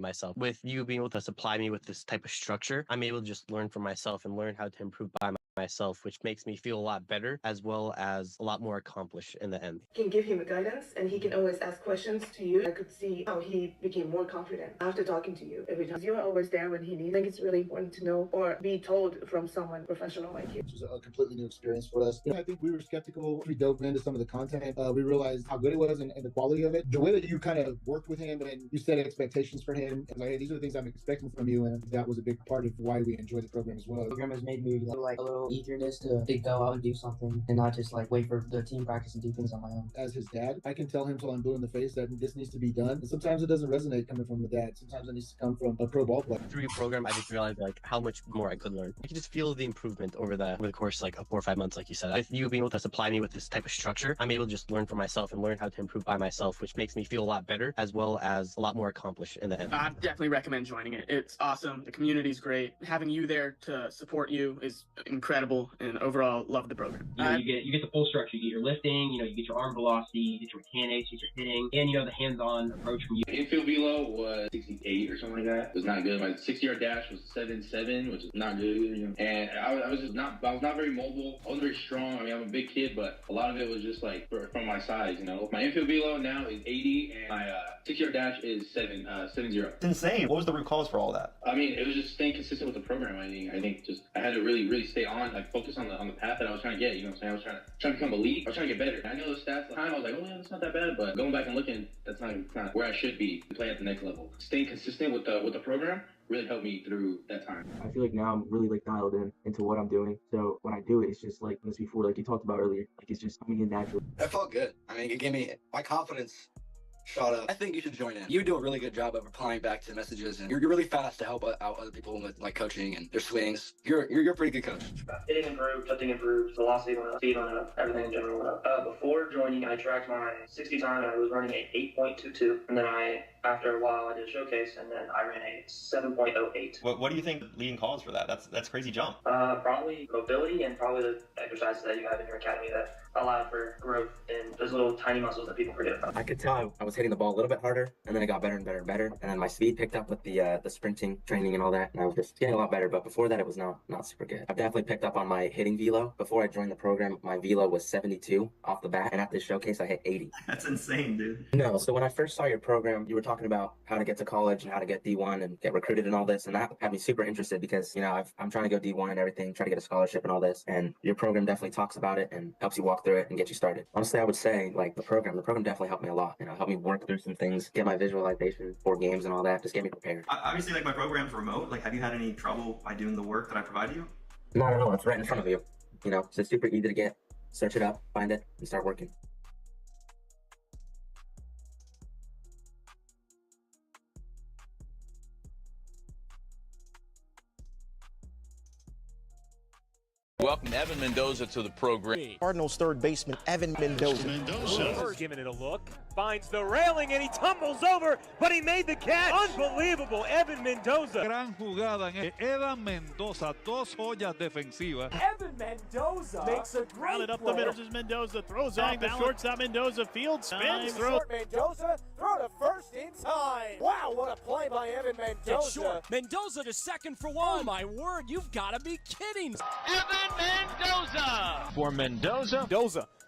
myself. With you being able to supply me with this type of structure, I'm able to just learn for myself and learn how to improve by myself, which makes me feel a lot better as well as a lot more accomplished in the end. You can give him guidance and he can always ask questions to you. I could see how he became more confident after talking to you every time. You are always there when he needs. I think it's really important to know or be told from someone professional like you. Which was a completely new experience for us. I think we were skeptical. We dove into some of the content. We realized how good it was and the quality of it. The way that you kind of worked with him and you set expectations for him, like, hey, these are the things I'm expecting from you, and that was a big part of why we enjoyed the program as well. The program has made me like a little eagerness to go out and do something and not just like wait for the team practice and do things on my own. As his dad, I can tell him till I'm blue in the face that this needs to be done. And sometimes it doesn't resonate coming from the dad. Sometimes it needs to come from a pro ball player. Through your program, I just realized like how much more I could learn. I can just feel the improvement over the course like of 4 or 5 months, like you said. With you being able to supply me with this type of structure, I'm able to just learn for myself and learn how to improve by myself, which makes me feel a lot better as well as a lot more accomplished in the end. I definitely recommend joining it. It's awesome. The community's great. Having you there to support you is incredible, and overall love the program. You get the full structure. You get your lifting, you get your arm velocity, you get your mechanics, you get your hitting, and the hands-on approach from you. Infield velo was 68 or something like that. It was not good. My 60-yard dash was 7.7, which is not good. And I was not very mobile. I wasn't very strong. I mean, I'm a big kid, but a lot of it was just like from my size. My infield velo now is 80, and my 60-yard dash is 70. It's insane. What was the root cause for all that? I mean, it was just staying consistent with the program. I think just I had to really stay on, like focus on the path that I was trying to get. You know what I'm saying? I was trying to become elite. I was trying to get better. I know the stats at the time. I was like, oh yeah, that's not that bad. But going back and looking, that's not where I should be to play at the next level. Staying consistent with the program really helped me through that time. I feel like now I'm really like dialed into what I'm doing. So when I do it, it's just like this before, like you talked about earlier, like it's just coming in naturally. That felt good. I mean, it gave me my confidence shot up. I think you should join in. You do a really good job of replying back to messages, and you're really fast to help out other people with like coaching and their swings. You're a pretty good coach. Hitting improved, touching improved, velocity went up, speed went up, everything in general went up. Before joining, I tracked my 60 time and I was running at 8.22, and then after a while, I did a showcase, and then I ran a 7.08. What do you think the leading cause for that? That's crazy jump. Probably mobility and probably the exercises that you have in your academy that allow for growth in those little tiny muscles that people forget about. I could tell I was hitting the ball a little bit harder, and then it got better and better and better, and then my speed picked up with the sprinting training and all that, and I was just getting a lot better. But before that, it was not super good. I've definitely picked up on my hitting velo. Before I joined the program, my velo was 72 off the bat, and at this showcase, I hit 80. That's insane, dude. No, so when I first saw your program, you were talking about how to get to college and how to get D1 and get recruited and all this, and that had me super interested because I'm trying to go D1 and everything, try to get a scholarship and all this, and your program definitely talks about it and helps you walk through it and get you started. Honestly, I would say like the program definitely helped me a lot. Helped me work through some things, get my visualization for games and all that, just get me prepared. Obviously, like my program's remote. Like, have you had any trouble by doing the work that I provide you? No, it's right in front of you. So it's super easy to get. Search it up, find it, and start working. Welcome Evan Mendoza to the program. Cardinals third baseman Evan Mendoza. Giving it a look, finds the railing and he tumbles over, but he made the catch. Unbelievable, Evan Mendoza. Gran jugada en Evan Mendoza, dos joyas defensivas. Evan Mendoza makes a great rounded up the middle. Mendoza throws off the shortstop. Mendoza field spins. Mendoza throw to first in time. Wow, what a play by Evan Mendoza. Mendoza to second for one. Oh my word, you've got to be kidding. Evan Mendoza. For Mendoza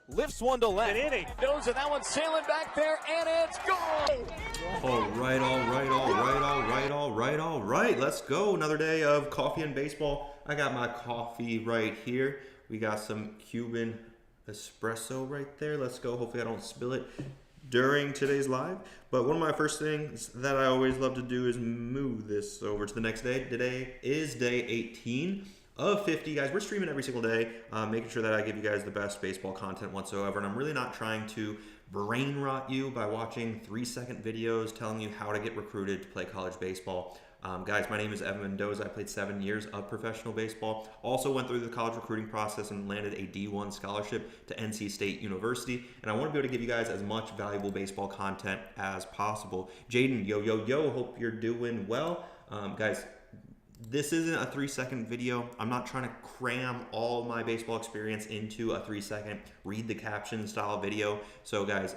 lifts one to left. An inning. Mendoza, that one's sailing back there, and it's gone. All right. Let's go. Another day of coffee and baseball. I got my coffee right here. We got some Cuban espresso right there. Let's go. Hopefully I don't spill it during today's live. But one of my first things that I always love to do is move this over to the next day. Today is day 18 of 50. Guys, we're streaming every single day, making sure that I give you guys the best baseball content whatsoever. And I'm really not trying to brain rot you by watching 3-second videos telling you how to get recruited to play college baseball. Guys, my name is Evan Mendoza. I played 7 years of professional baseball. Also went through the college recruiting process and landed a D1 scholarship to NC State University. And I want to be able to give you guys as much valuable baseball content as possible. Jaden, yo, hope you're doing well. Guys, this isn't a 3-second video. I'm not trying to cram all my baseball experience into a 3-second read the caption style video. So guys,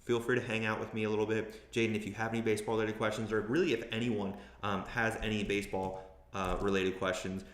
feel free to hang out with me a little bit. Jaden, if you have any baseball related questions, or really if anyone has any baseball related questions,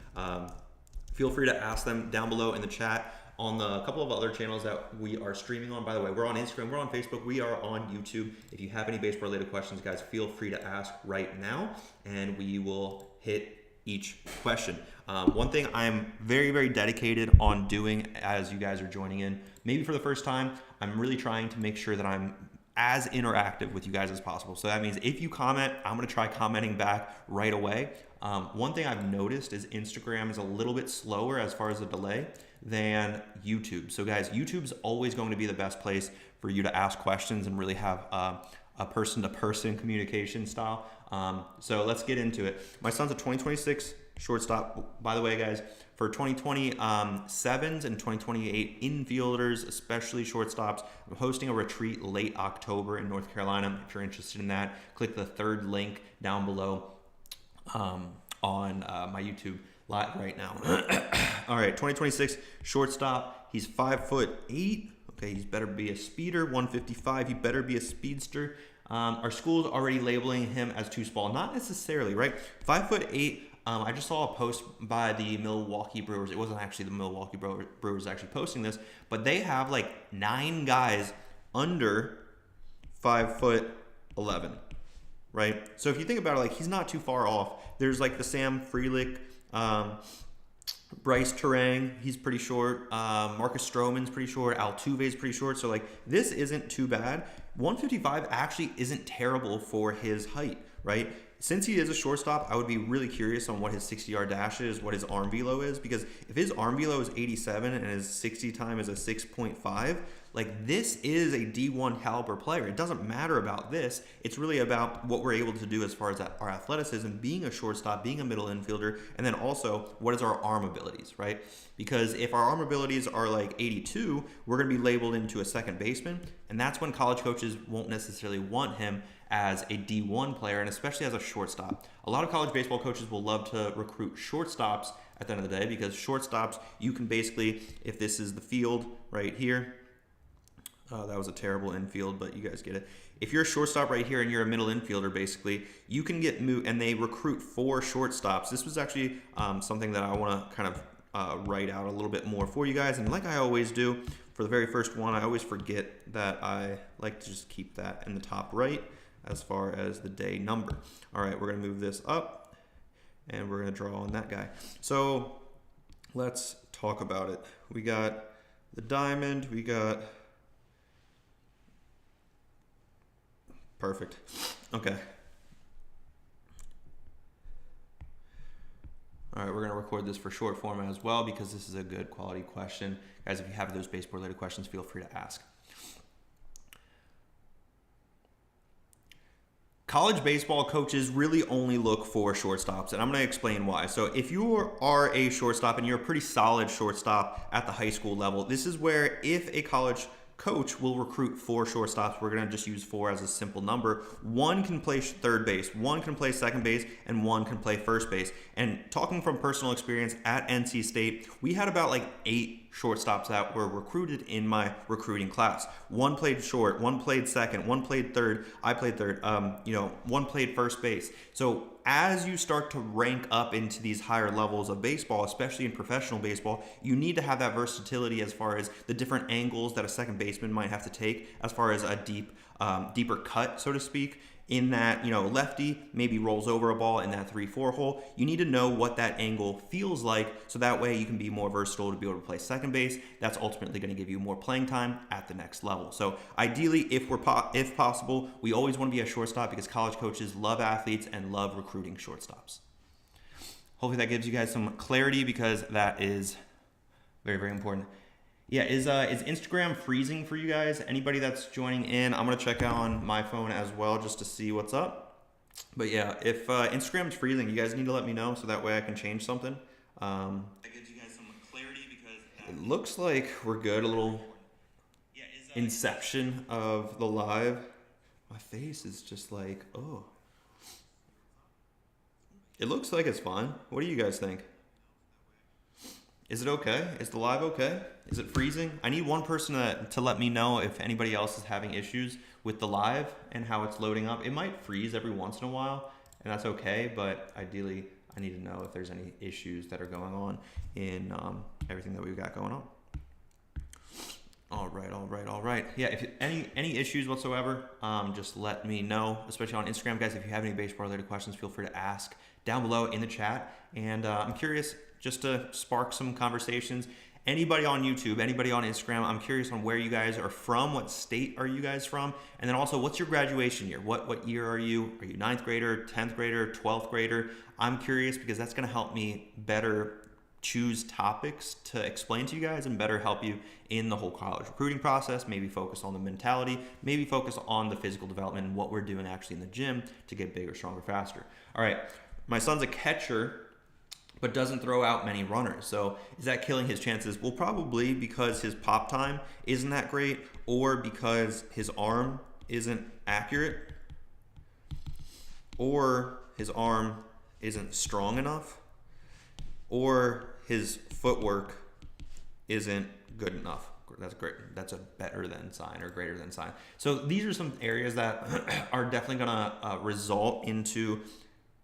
feel free to ask them down below in the chat on the couple of other channels that we are streaming on. By the way, we're on Instagram, we're on Facebook, we are on YouTube. If you have any baseball related questions, guys, feel free to ask right now and we will hit each question. One thing I'm very, very dedicated on doing as you guys are joining in, maybe for the first time, I'm really trying to make sure that I'm as interactive with you guys as possible. So that means if you comment, I'm gonna try commenting back right away. One thing I've noticed is Instagram is a little bit slower as far as the delay than YouTube. So guys, YouTube's always going to be the best place for you to ask questions and really have a person-to-person communication style. So let's get into it. My son's a 2026 shortstop. By the way, guys, for 2027s and 2028 infielders, especially shortstops, I'm hosting a retreat late October in North Carolina. If you're interested in that, click the third link down below on my YouTube live right now. All right, 2026 shortstop. He's 5'8". Okay, he's better be a speeder. 155. He better be a speedster. Our school's already labeling him as too small. Not necessarily, right? 5'8". I just saw a post by the Milwaukee Brewers. It wasn't actually the Milwaukee Brewers actually posting this, but they have like 9 guys under 5'11", right? So if you think about it, like he's not too far off. There's like the Sam Frelick, Bryce Terang, he's pretty short. Marcus Stroman's pretty short. Altuve's pretty short. So like this isn't too bad. 155 actually isn't terrible for his height, right? Since he is a shortstop, I would be really curious on what his 60-yard dash is, what his arm velo is, because if his arm velo is 87 and his 60 time is a 6.5, like this is a D1 caliber player. It doesn't matter about this. It's really about what we're able to do as far as our athleticism, being a shortstop, being a middle infielder, and then also what is our arm abilities, right? Because if our arm abilities are like 82, we're going to be labeled into a second baseman, and that's when college coaches won't necessarily want him as a D1 player, and especially as a shortstop. A lot of college baseball coaches will love to recruit shortstops at the end of the day, because shortstops, you can basically, if this is the field right here, that was a terrible infield, but you guys get it. If you're a shortstop right here and you're a middle infielder, basically, you can get moved, and they recruit 4 shortstops. This was actually something that I want to kind of write out a little bit more for you guys, and like I always do, for the very first one, I always forget that I like to just keep that in the top right as far as the day number. All right, we're going to move this up, and we're going to draw on that guy. So let's talk about it. We got the diamond. We got... Perfect. Okay. All right, we're going to record this for short format as well because this is a good quality question. Guys, if you have those baseball-related questions, feel free to ask. College baseball coaches really only look for shortstops, and I'm going to explain why. So if you are a shortstop and you're a pretty solid shortstop at the high school level, this is where if a college coach will recruit 4 shortstops, we're going to just use 4 as a simple number. 1 can play third base, 1 can play second base, and 1 can play first base. And talking from personal experience at NC State, we had about like 8 shortstops that were recruited in my recruiting class. 1 played short, 1 played second, 1 played third, I played third, 1 played first base. So as you start to rank up into these higher levels of baseball, especially in professional baseball, you need to have that versatility as far as the different angles that a second baseman might have to take as far as a deeper cut, so to speak. In that, lefty maybe rolls over a ball in that 3-4 hole. You need to know what that angle feels like, so that way you can be more versatile to be able to play second base. That's ultimately going to give you more playing time at the next level. So ideally, if possible, we always want to be a shortstop because college coaches love athletes and love recruiting shortstops. Hopefully that gives you guys some clarity because that is very, very important. Yeah, is Instagram freezing for you guys? Anybody that's joining in, I'm going to check out on my phone as well just to see what's up. But yeah, if Instagram's freezing, you guys need to let me know so that way I can change something. That gives you guys some clarity because it looks like we're good. A little inception of the live. My face is just like, oh. It looks like it's fine. What do you guys think? Is it okay? Is the live okay? Is it freezing? I need one person to let me know if anybody else is having issues with the live and how it's loading up. It might freeze every once in a while, and that's okay, but ideally I need to know if there's any issues that are going on in everything that we've got going on. All right. Yeah, if any issues whatsoever, just let me know, especially on Instagram, guys. If you have any baseball-related questions, feel free to ask down below in the chat. And I'm curious just to spark some conversations. Anybody on YouTube, anybody on Instagram, I'm curious on where you guys are from. What state are you guys from? And then also, what's your graduation year? What year are you? Are you 9th grader, 10th grader, 12th grader? I'm curious because that's going to help me better choose topics to explain to you guys and better help you in the whole college recruiting process. Maybe focus on the mentality, maybe focus on the physical development and what we're doing actually in the gym to get bigger, stronger, faster. All right, my son's a catcher but doesn't throw out many runners. So is that killing his chances? Well, probably because his pop time isn't that great, or because his arm isn't accurate, or his arm isn't strong enough, or his footwork isn't good enough. That's great. That's a better than sign or greater than sign. So these are some areas that are definitely gonna result into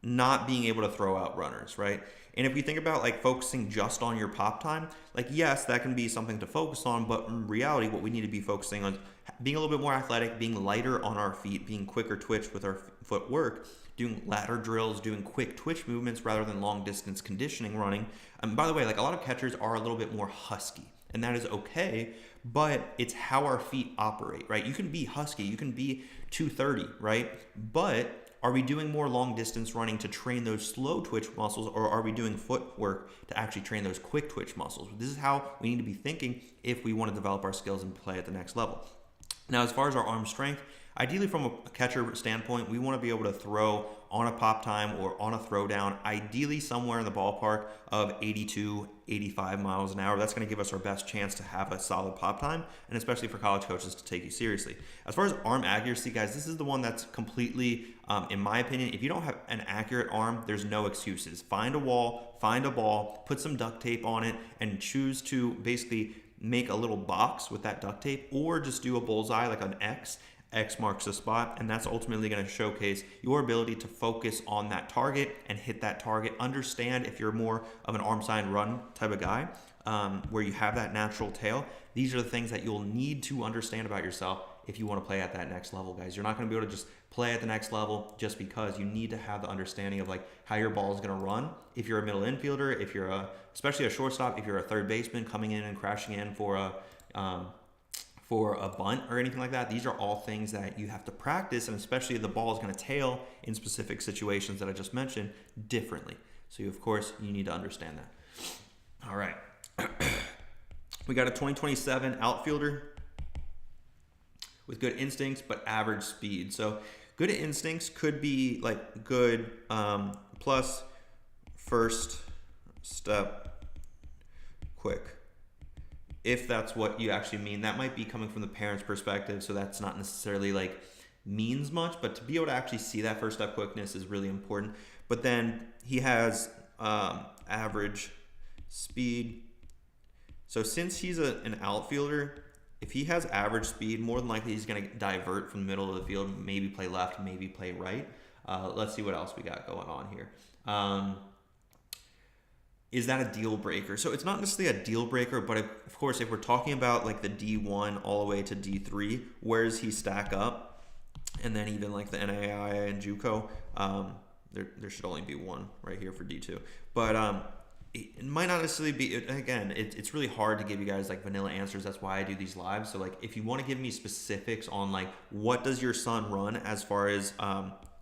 not being able to throw out runners, right? And if we think about like focusing just on your pop time, like yes, that can be something to focus on, but in reality, what we need to be focusing on being a little bit more athletic, being lighter on our feet, being quicker twitch with our footwork, doing ladder drills, doing quick twitch movements rather than long distance conditioning running. And by the way, like a lot of catchers are a little bit more husky, and that is okay, but it's how our feet operate, right? You can be husky, you can be 230, right? But are we doing more long distance running to train those slow twitch muscles, or are we doing footwork to actually train those quick twitch muscles? This is how we need to be thinking if we want to develop our skills and play at the next level. Now, as far as our arm strength, ideally from a catcher standpoint, we want to be able to throw on a pop time or on a throw down, ideally somewhere in the ballpark of 82, 85 miles an hour. That's going to give us our best chance to have a solid pop time, and especially for college coaches to take you seriously. As far as arm accuracy, guys, this is the one that's completely, in my opinion, if you don't have an accurate arm, there's no excuses. Find a wall, find a ball, put some duct tape on it, and choose to basically make a little box with that duct tape, or just do a bullseye like an X. X marks the spot, and that's ultimately going to showcase your ability to focus on that target and hit that target. Understand if you're more of an arm side run type of guy, where you have that natural tail. These are the things that you'll need to understand about yourself if you want to play at that next level, guys. You're not going to be able to just play at the next level just because. You need to have the understanding of like how your ball is going to run. If you're a middle infielder, if you're especially a shortstop, if you're a third baseman coming in and crashing in for a bunt or anything like that, these are all things that you have to practice, and especially if the ball is going to tail in specific situations that I just mentioned differently. So of course you need to understand that. All right. We got a 2027 outfielder with good instincts but average speed. So good instincts could be like good plus first step quick. If that's what you actually mean. That might be coming from the parent's perspective, so that's not necessarily like means much, but to be able to actually see that first step quickness is really important. But then he has average speed. So since he's an outfielder, if he has average speed, more than likely he's going to divert from the middle of the field, maybe play left, maybe play right. Let's see what else we got going on here. Is that a deal breaker? So it's not necessarily a deal breaker, but of course, if we're talking about like the D1 all the way to D3, where does he stack up? And then even like the NAIA and JUCO, there should only be one right here for D2. But it might not necessarily be, again, it's really hard to give you guys like vanilla answers. That's why I do these lives. So like if you want to give me specifics on like what does your son run as far as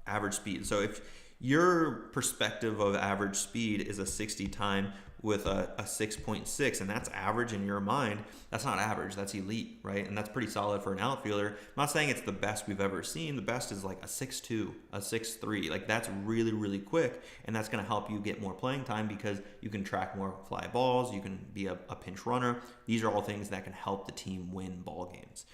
average speed. So if your perspective of average speed is a 60 time with a 6.6, and that's average in your mind, that's not average, that's elite, right? And that's pretty solid for an outfielder. I'm not saying it's the best we've ever seen. The best is like a 6.2, a 6.3. Like that's really, really quick, and that's going to help you get more playing time because you can track more fly balls, you can be a pinch runner. These are all things that can help the team win ball games.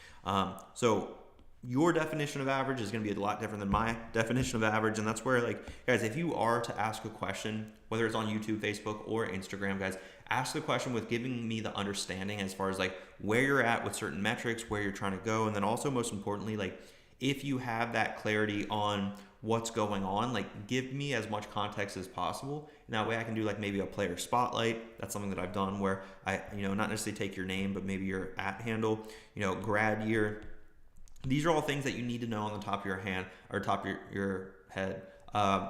So your definition of average is going to be a lot different than my definition of average. And that's where, like, guys, if you are to ask a question, whether it's on YouTube, Facebook, or Instagram, guys, ask the question with giving me the understanding as far as like where you're at with certain metrics, where you're trying to go. And then also, most importantly, like if you have that clarity on what's going on, like give me as much context as possible. And that way I can do like maybe a player spotlight. That's something that I've done where I, not necessarily take your name, but maybe your @ handle, grad year. These are all things that you need to know on the top of your hand or top of your head.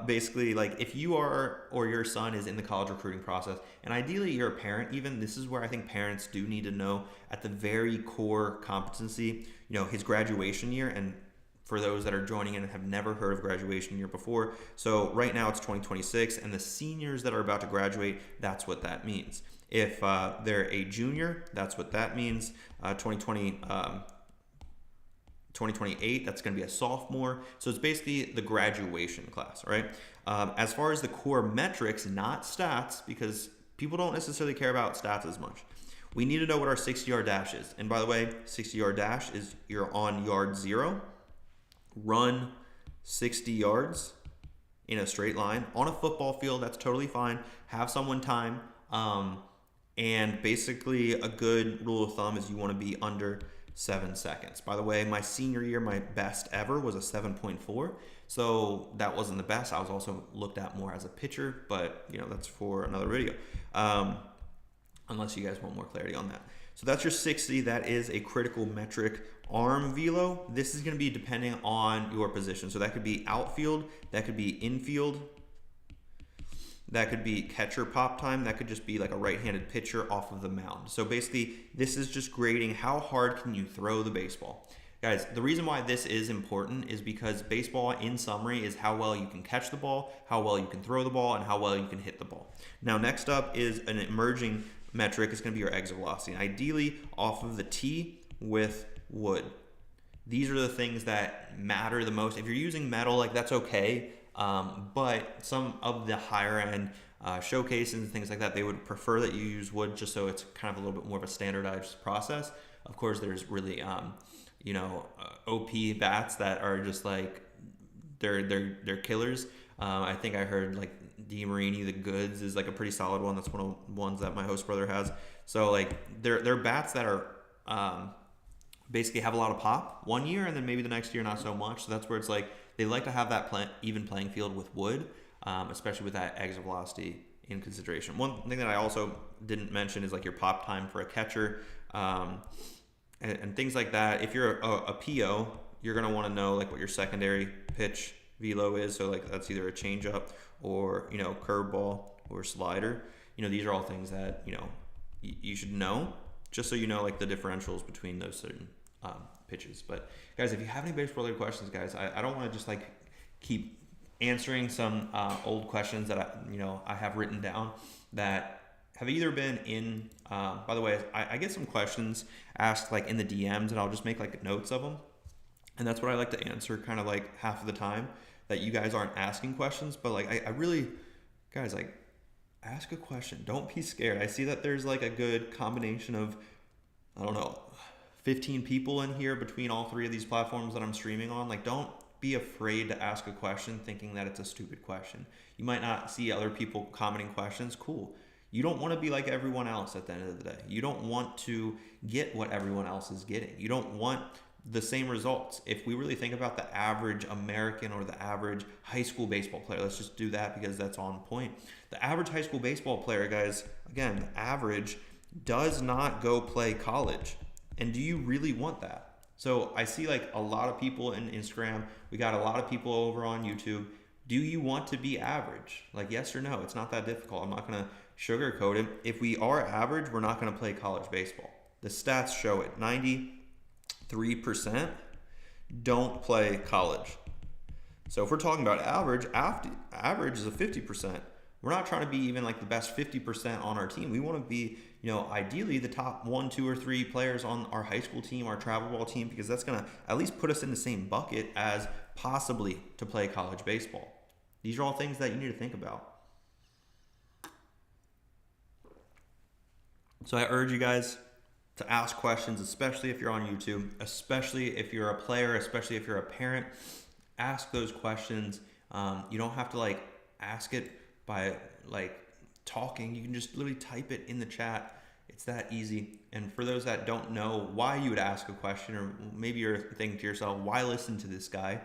Basically, like if you are or your son is in the college recruiting process, and ideally you're a parent even, this is where I think parents do need to know at the very core competency, his graduation year. And for those that are joining in and have never heard of graduation year before, so right now it's 2026, and the seniors that are about to graduate, that's what that means. If they're a junior, that's what that means. 2028, that's going to be a sophomore. So it's basically the graduation class, right? As far as the core metrics, not stats, because people don't necessarily care about stats as much. We need to know what our 60-yard dash is. And by the way, 60-yard dash is you're on yard 0, run 60 yards in a straight line on a football field. That's totally fine. Have someone time. And basically a good rule of thumb is you want to be under 7 seconds. By the way, my senior year, my best ever was a 7.4. So that wasn't the best. I was also looked at more as a pitcher, but that's for another video. Unless you guys want more clarity on that. So that's your 60. That is a critical metric. Arm velo, this is going to be depending on your position. So that could be outfield, that could be infield, that could be catcher pop time, that could just be like a right-handed pitcher off of the mound. So basically, this is just grading how hard can you throw the baseball. Guys, the reason why this is important is because baseball, in summary, is how well you can catch the ball, how well you can throw the ball, and how well you can hit the ball. Now, next up is an emerging metric. It's going to be your exit velocity, ideally off of the tee with wood. These are the things that matter the most. If you're using metal, like that's okay. But some of the higher end showcases and things like that, they would prefer that you use wood just so it's kind of a little bit more of a standardized process. Of course, there's really OP bats that are just like they're killers. I think I heard like DeMarini the Goods is like a pretty solid one. That's one of the ones that my host brother has. So like they're bats that are basically have a lot of pop one year, and then maybe the next year not so much. So that's where it's like they like to have that even playing field with wood, especially with that exit velocity in consideration. One thing that I also didn't mention is like your pop time for a catcher and things like that. If you're a PO, you're going to want to know like what your secondary pitch velo is. So like that's either a changeup or curveball or slider. These are all things that you should know, just so you know like the differentials between those certain pitches. But guys, if you have any baseball related questions, guys, I don't want to just like keep answering some old questions that I have written down that have either been in by the way, I get some questions asked like in the DMs, and I'll just make like notes of them, and that's what I like to answer kind of like half of the time that you guys aren't asking questions. But like I really, guys, like ask a question. Don't be scared. I see that there's like a good combination of, I don't know, 15 people in here between all three of these platforms that I'm streaming on. Like, don't be afraid to ask a question thinking that it's a stupid question. You might not see other people commenting questions. Cool. You don't want to be like everyone else at the end of the day. You don't want to get what everyone else is getting. You don't want the same results. If we really think about the average American or the average high school baseball player, let's just do that because that's on point. The average high school baseball player, guys, again, the average does not go play college. And do you really want that? So I see like a lot of people in Instagram. We got a lot of people over on YouTube. Do you want to be average? Like, yes or no? It's not that difficult. I'm not going to sugarcoat it. If we are average, we're not going to play college baseball. The stats show it. 93% don't play college. So if we're talking about average is a 50%. We're not trying to be even like the best 50% on our team. We want to be, ideally the top 1, 2, or 3 players on our high school team, our travel ball team, because that's going to at least put us in the same bucket as possibly to play college baseball. These are all things that you need to think about. So I urge you guys, to ask questions, especially if you're on YouTube, especially if you're a player, especially if you're a parent. Ask those questions. You don't have to like ask it by like talking. You can just literally type it in the chat. It's that easy. And for those that don't know why you would ask a question, or maybe you're thinking to yourself, why listen to this guy?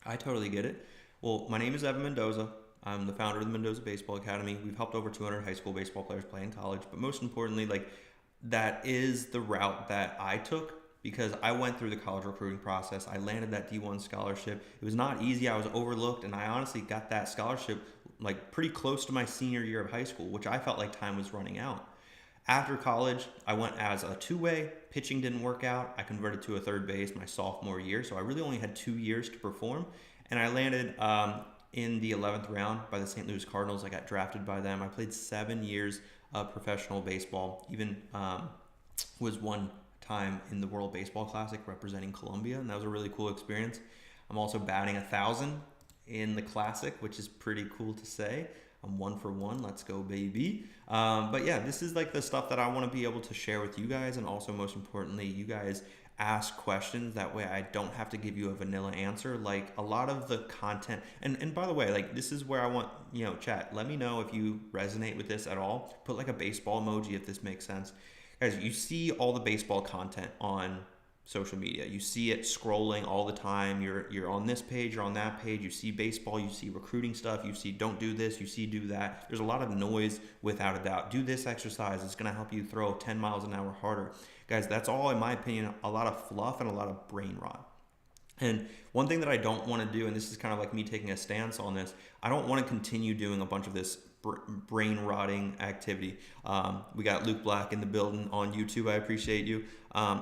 I totally get it. Well, my name is Evan Mendoza. I'm the founder of the Mendoza Baseball Academy. We've helped over 200 high school baseball players play in college, but most importantly, like, that is the route that I took, because I went through the college recruiting process. I landed that D1 scholarship. It was not easy. I was overlooked, and I honestly got that scholarship like pretty close to my senior year of high school, which I felt like time was running out. After college, I went as a two-way. Pitching didn't work out. I converted to a third base my sophomore year, so I really only had 2 years to perform, and I landed in the 11th round by the St. Louis Cardinals. I got drafted by them. I played 7 years of professional baseball, even was one time in the World Baseball Classic representing Colombia, and that was a really cool experience. I'm also batting 1,000 in the Classic, which is pretty cool to say. I'm 1 for 1. Let's go, baby. But yeah, this is like the stuff that I want to be able to share with you guys, and also most importantly, you guys ask questions. That way I don't have to give you a vanilla answer. Like a lot of the content, and by the way, like this is where I want, chat, let me know if you resonate with this at all. Put like a baseball emoji if this makes sense. Guys, you see all the baseball content on social media. You see it scrolling all the time. You're on this page, you're on that page. You see baseball, you see recruiting stuff, you see don't do this, you see do that. There's a lot of noise without a doubt. Do this exercise. It's going to help you throw 10 miles an hour harder. Guys, that's all, in my opinion, a lot of fluff and a lot of brain rot. And one thing that I don't want to do, and this is kind of like me taking a stance on this, I don't want to continue doing a bunch of this brain rotting activity. We got Luke Black in the building on YouTube. I appreciate you.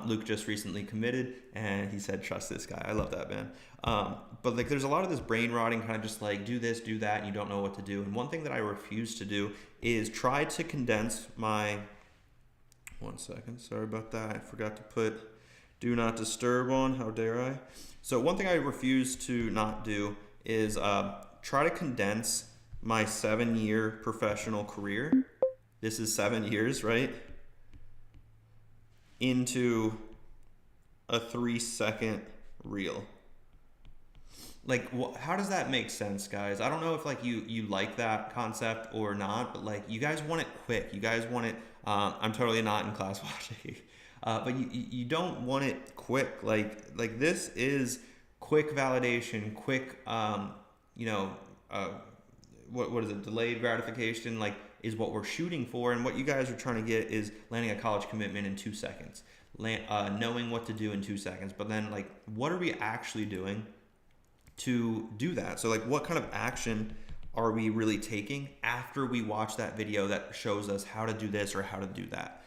Luke just recently committed, and he said, trust this guy. I love that, man. But like, there's a lot of this brain rotting, kind of just like do this, do that, and you don't know what to do. And one thing that I refuse to do is try to condense my... One second, sorry about that. I forgot to put do not disturb on. How dare I? So one thing I refuse to not do is try to condense my 7-year professional career. This is 7 years, right? Into a 3-second reel. Like, how does that make sense, guys? I don't know if like you like that concept or not, but like you guys want it quick. You guys want it. I'm totally not in class watching, but you don't want it quick. Like this is quick validation, quick. What is it? Delayed gratification. Like is what we're shooting for, and what you guys are trying to get is landing a college commitment in 2 seconds, knowing what to do in 2 seconds. But then like, what are we actually doing to do that? So like, what kind of action are we really taking after we watch that video that shows us how to do this or how to do that?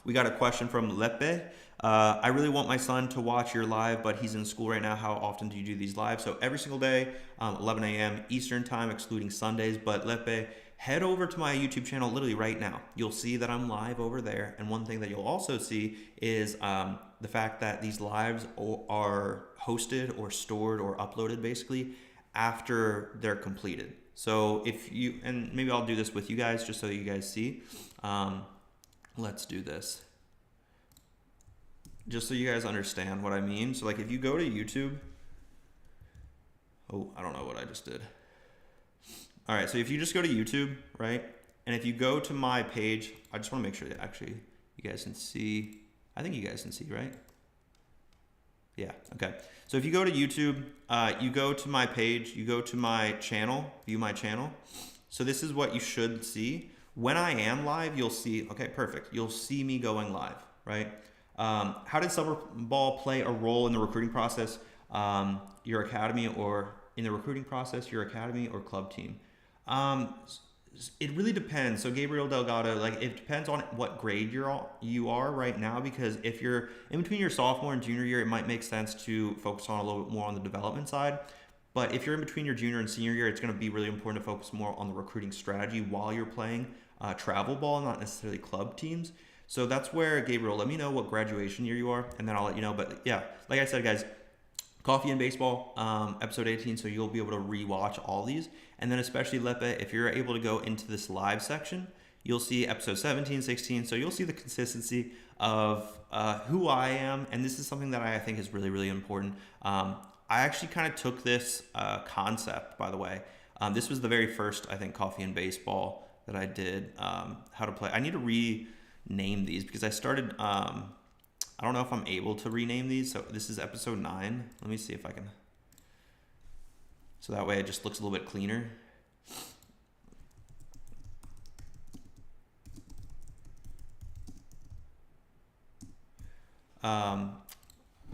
We got a question from Lepe. I really want my son to watch your live, but he's in school right now. How often do you do these lives? So every single day, 11 a.m. Eastern time, excluding Sundays. But Lepe, head over to my YouTube channel literally right now. You'll see that I'm live over there. And one thing that you'll also see is the fact that these lives are hosted or stored or uploaded basically after they're completed. So if you, and maybe I'll do this with you guys just so you guys see. Let's do this. Just so you guys understand what I mean. So like if you go to YouTube, oh, I don't know what I just did. All right, so if you just go to YouTube, right? And if you go to my page, I just want to make sure that actually you guys can see. I think you guys can see, right? Yeah, okay. So if you go to YouTube, you go to my page, you go to my channel, view my channel. So this is what you should see. When I am live, you'll see, okay, perfect. You'll see me going live, right? How did summer ball play a role in the recruiting process? Your academy, or in the recruiting process, your academy or club team? It really depends. So Gabriel Delgado, like it depends on what grade you are right now, because if you're in between your sophomore and junior year, it might make sense to focus on a little bit more on the development side. But if you're in between your junior and senior year, it's going to be really important to focus more on the recruiting strategy while you're playing travel ball, not necessarily club teams. So that's where, Gabriel, let me know what graduation year you are, and then I'll let you know. But yeah, like I said, guys, Coffee and Baseball, episode 18, so you'll be able to rewatch all these. And then especially, Lepe, if you're able to go into this live section, you'll see episode 17, 16. So you'll see the consistency of who I am. And this is something that I think is really, really important. I actually kind of took this concept, by the way. This was the very first, I think, Coffee and Baseball that I did, how to play. I need to rename these because I started, I don't know if I'm able to rename these. So this is episode 9. Let me see if I can. So that way it just looks a little bit cleaner.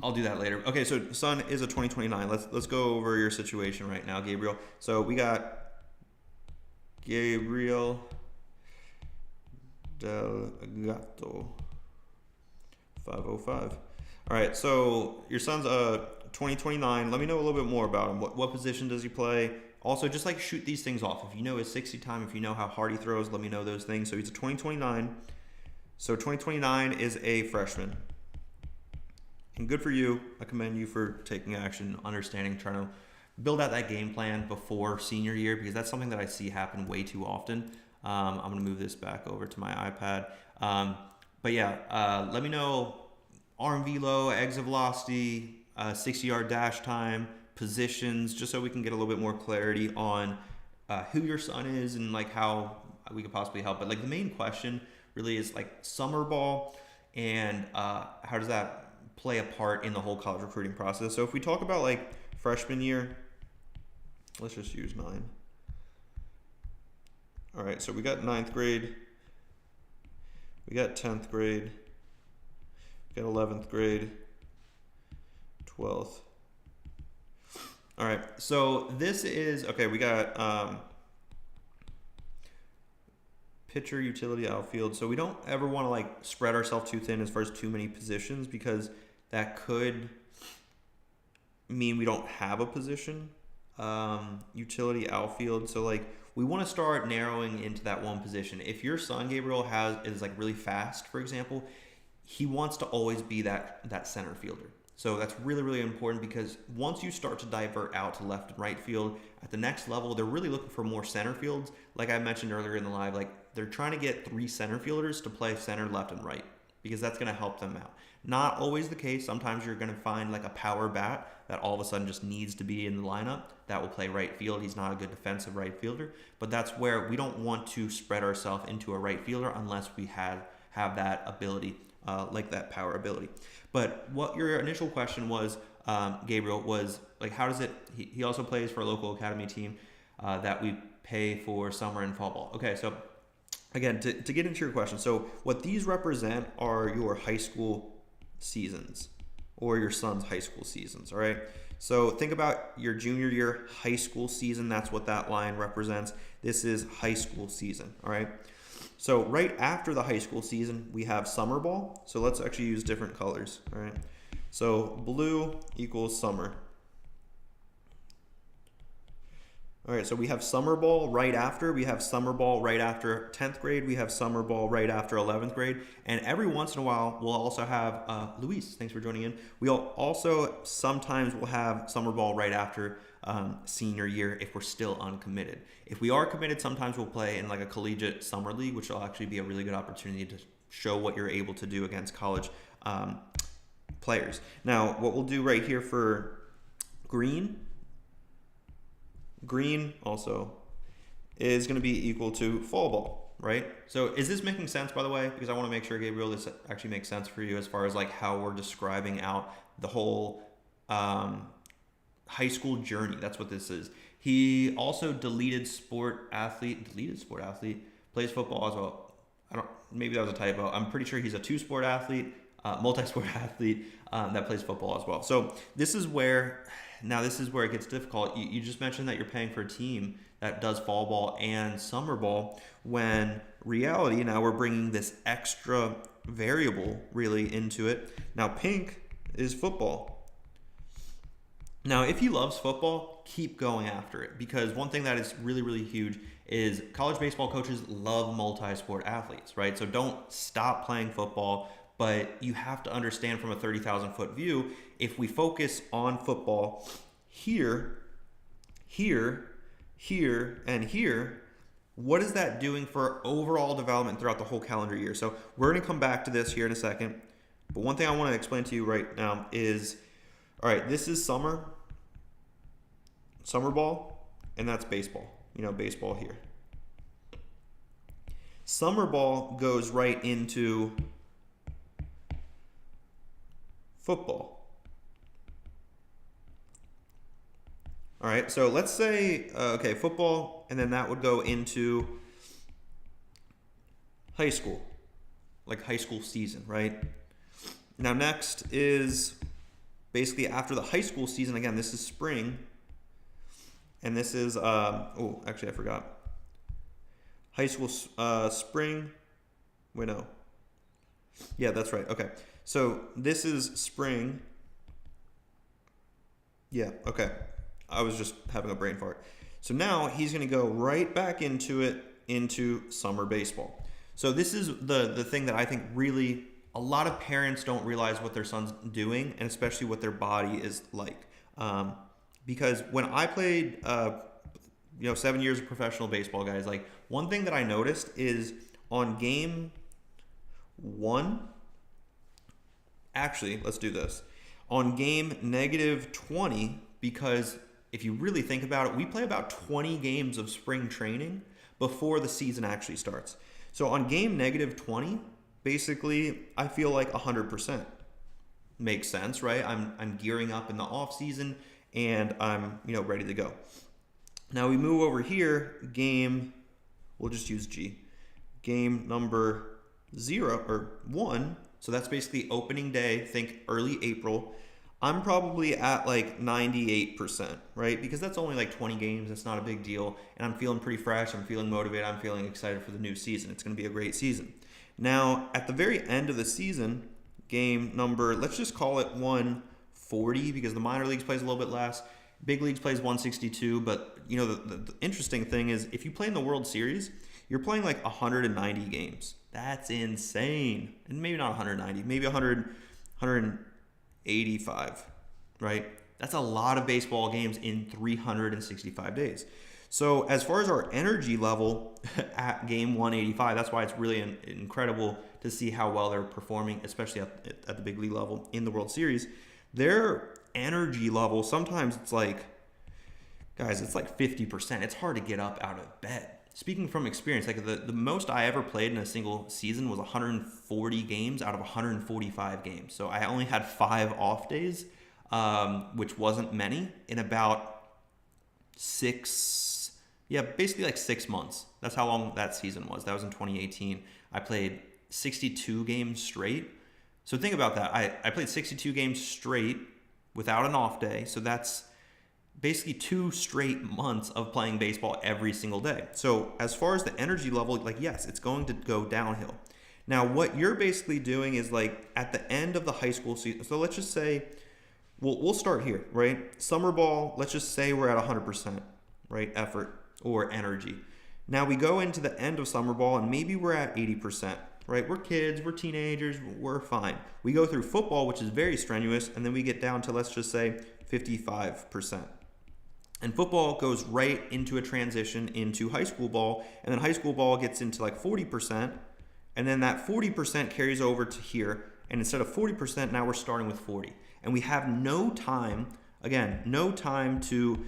I'll do that later. Okay, so son is a 2029. Let's go over your situation right now, Gabriel. So we got Gabriel Delgato 505. All right, so your son's a 2029. Let me know a little bit more about him. What position does he play? Also, just like shoot these things off. If you know his 60 time, if you know how hard he throws, let me know those things. So he's a 2029. So 2029 is a freshman. And good for you. I commend you for taking action, understanding, trying to build out that game plan before senior year, because that's something that I see happen way too often. I'm going to move this back over to my iPad. But yeah, let me know arm velo, exit velocity, 60-yard dash time, positions, just so we can get a little bit more clarity on who your son is and like how we could possibly help. But like the main question really is like summer ball and how does that play a part in the whole college recruiting process. So if we talk about like freshman year, let's just use 9. All right, so we got 9th grade, we got 10th grade, we got 11th grade, 12th. All right, so this is, okay, we got pitcher, utility, outfield. So we don't ever want to like spread ourselves too thin as far as too many positions, because that could mean we don't have a position. Utility, outfield. So like we want to start narrowing into that one position. If your son Gabriel is like really fast, for example, he wants to always be that center fielder. So that's really, really important, because once you start to divert out to left and right field at the next level, they're really looking for more center fields. Like I mentioned earlier in the live, like they're trying to get 3 center fielders to play center, left, and right, because that's going to help them out. Not always the case. Sometimes you're going to find like a power bat that all of a sudden just needs to be in the lineup that will play right field. He's not a good defensive right fielder, but that's where we don't want to spread ourselves into a right fielder unless we have that ability, like that power ability. But what your initial question was, Gabriel, was like, how does it, he also plays for a local academy team that we pay for summer and fall ball. Okay, so again, to get into your question, so what these represent are your high school seasons, or your son's high school seasons, all right? So think about your junior year high school season. That's what that line represents. This is high school season, all right? So right after the high school season, we have summer ball. So let's actually use different colors, all right? So blue equals summer. All right, so we have summer ball right after. We have summer ball right after 10th grade. We have summer ball right after 11th grade. And every once in a while, we'll also have, Luis, thanks for joining in. We'll also sometimes will have summer ball right after senior year if we're still uncommitted. If we are committed, sometimes we'll play in like a collegiate summer league, which will actually be a really good opportunity to show what you're able to do against college players. Now, what we'll do right here for green also is going to be equal to fall ball, right? So is this making sense, by the way? Because I want to make sure, Gabriel, this actually makes sense for you as far as like how we're describing out the whole high school journey. That's what this is. He also deleted sport athlete, plays football as well. Maybe that was a typo. I'm pretty sure he's a 2-sport athlete, multi-sport athlete that plays football as well. So this is where it gets difficult. You just mentioned that you're paying for a team that does fall ball and summer ball, when reality, now we're bringing this extra variable really into it. Now pink is football. Now, if he loves football, keep going after it, because one thing that is really, really huge is college baseball coaches love multi-sport athletes, right? So don't stop playing football, but you have to understand from a 30,000-foot view, if we focus on football here, and here, what is that doing for overall development throughout the whole calendar year? So we're going to come back to this here in a second. But one thing I want to explain to you right now is, all right, this is summer ball, and that's baseball. Baseball here. Summer ball goes right into football. All right, so let's say, okay, football, and then that would go into high school, like high school season, right? Now next is basically after the high school season, again, this is spring, and this is, oh, actually I forgot. High school, spring, wait, no. Yeah, that's right, okay. So this is spring. Yeah, okay. I was just having a brain fart. So now he's going to go right back into summer baseball. So this is the thing that I think really a lot of parents don't realize what their son's doing, and especially what their body is like. Because when I played, 7 years of professional baseball, guys, like one thing that I noticed is on game 1, actually, let's do this. On game -20, because if you really think about it, we play about 20 games of spring training before the season actually starts. So on game -20, basically, I feel like 100%. Makes sense, right? I'm gearing up in the off season, and I'm ready to go. Now we move over here, we'll just use G. Game number 0 or 1. So that's basically opening day, think early April. I'm probably at like 98%, right? Because that's only like 20 games. That's not a big deal. And I'm feeling pretty fresh. I'm feeling motivated. I'm feeling excited for the new season. It's going to be a great season. Now, at the very end of the season, game number, let's just call it 140, because the minor leagues plays a little bit less. Big leagues plays 162. But, the interesting thing is if you play in the World Series, you're playing like 190 games. That's insane. And maybe not 190, maybe 185, right? That's a lot of baseball games in 365 days. So as far as our energy level at game 185, that's why it's really incredible to see how well they're performing, especially at the big league level in the World Series. Their energy level, sometimes it's like, guys, it's like 50%. It's hard to get up out of bed. Speaking from experience, like the most I ever played in a single season was 140 games out of 145 games. So I only had 5 off days, which wasn't many, in about 6 months. That's how long that season was. That was in 2018. I played 62 games straight. So think about that. I played 62 games straight without an off day. So that's basically 2 straight months of playing baseball every single day. So as far as the energy level, like, yes, it's going to go downhill. Now, what you're basically doing is like at the end of the high school season. So let's just say, we'll start here, right? Summer ball, let's just say we're at 100%, right? Effort or energy. Now we go into the end of summer ball and maybe we're at 80%, right? We're kids, we're teenagers, we're fine. We go through football, which is very strenuous, and then we get down to, let's just say, 55%. And football goes right into a transition into high school ball, and then high school ball gets into like 40%, and then that 40% carries over to here, and instead of 40%, now we're starting with 40. And we have no time to,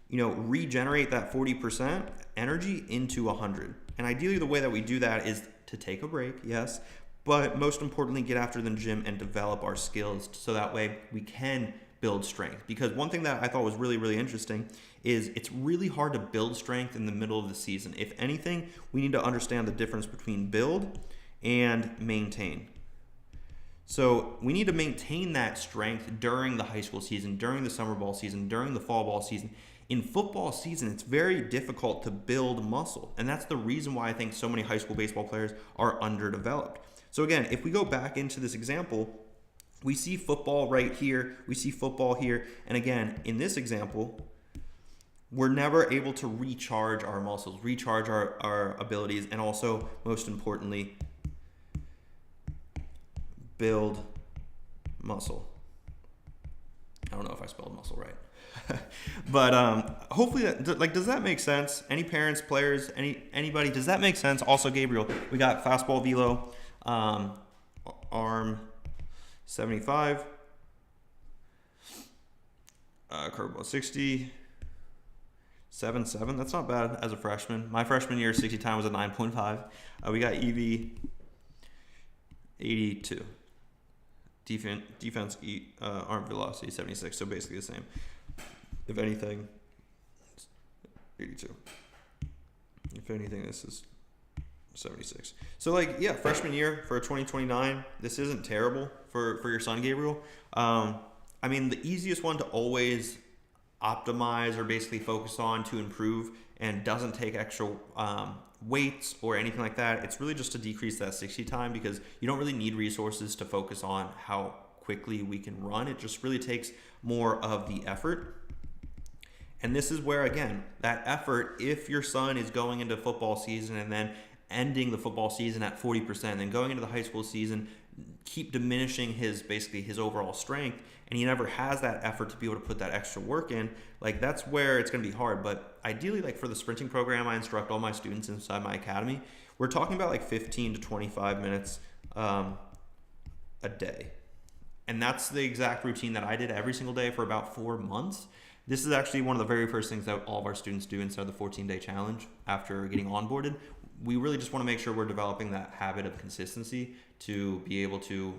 regenerate that 40% energy into 100. And ideally the way that we do that is to take a break, yes, but most importantly, get after the gym and develop our skills so that way we can build strength. Because one thing that I thought was really, really interesting is it's really hard to build strength in the middle of the season. If anything, we need to understand the difference between build and maintain. So we need to maintain that strength during the high school season, during the summer ball season, during the fall ball season. In football season, it's very difficult to build muscle. And that's the reason why I think so many high school baseball players are underdeveloped. So again, if we go back into this example, we see football right here, we see football here, and again, in this example, we're never able to recharge our muscles, recharge our abilities, and also, most importantly, build muscle. I don't know if I spelled muscle right. But hopefully that, like, does that make sense? Any parents, players, anybody, does that make sense? Also, Gabriel, we got fastball velo, arm 75, curveball 60, 7.7. That's not bad as a freshman. My freshman year 60 time was a 9.5. We got EV 82. Defense arm velocity 76. So basically the same. If anything, 82. If anything, this is 76. So, like, yeah, freshman year for 2029, this isn't terrible for your son, Gabriel. I mean, the easiest one to always optimize or basically focus on to improve and doesn't take extra weights or anything like that. It's really just to decrease that 60 time, because you don't really need resources to focus on how quickly we can run. It just really takes more of the effort. And this is where, again, that effort, if your son is going into football season and then ending the football season at 40%, and then going into the high school season, keep diminishing his overall strength, and he never has that effort to be able to put that extra work in, like, that's where it's going to be hard. But ideally, like, for the sprinting program I instruct all my students inside my academy, we're talking about like 15 to 25 minutes a day. And that's the exact routine that I did every single day for about 4 months. This is actually one of the very first things that all of our students do inside the 14-day challenge after getting onboarded. We really just want to make sure we're developing that habit of consistency to be able to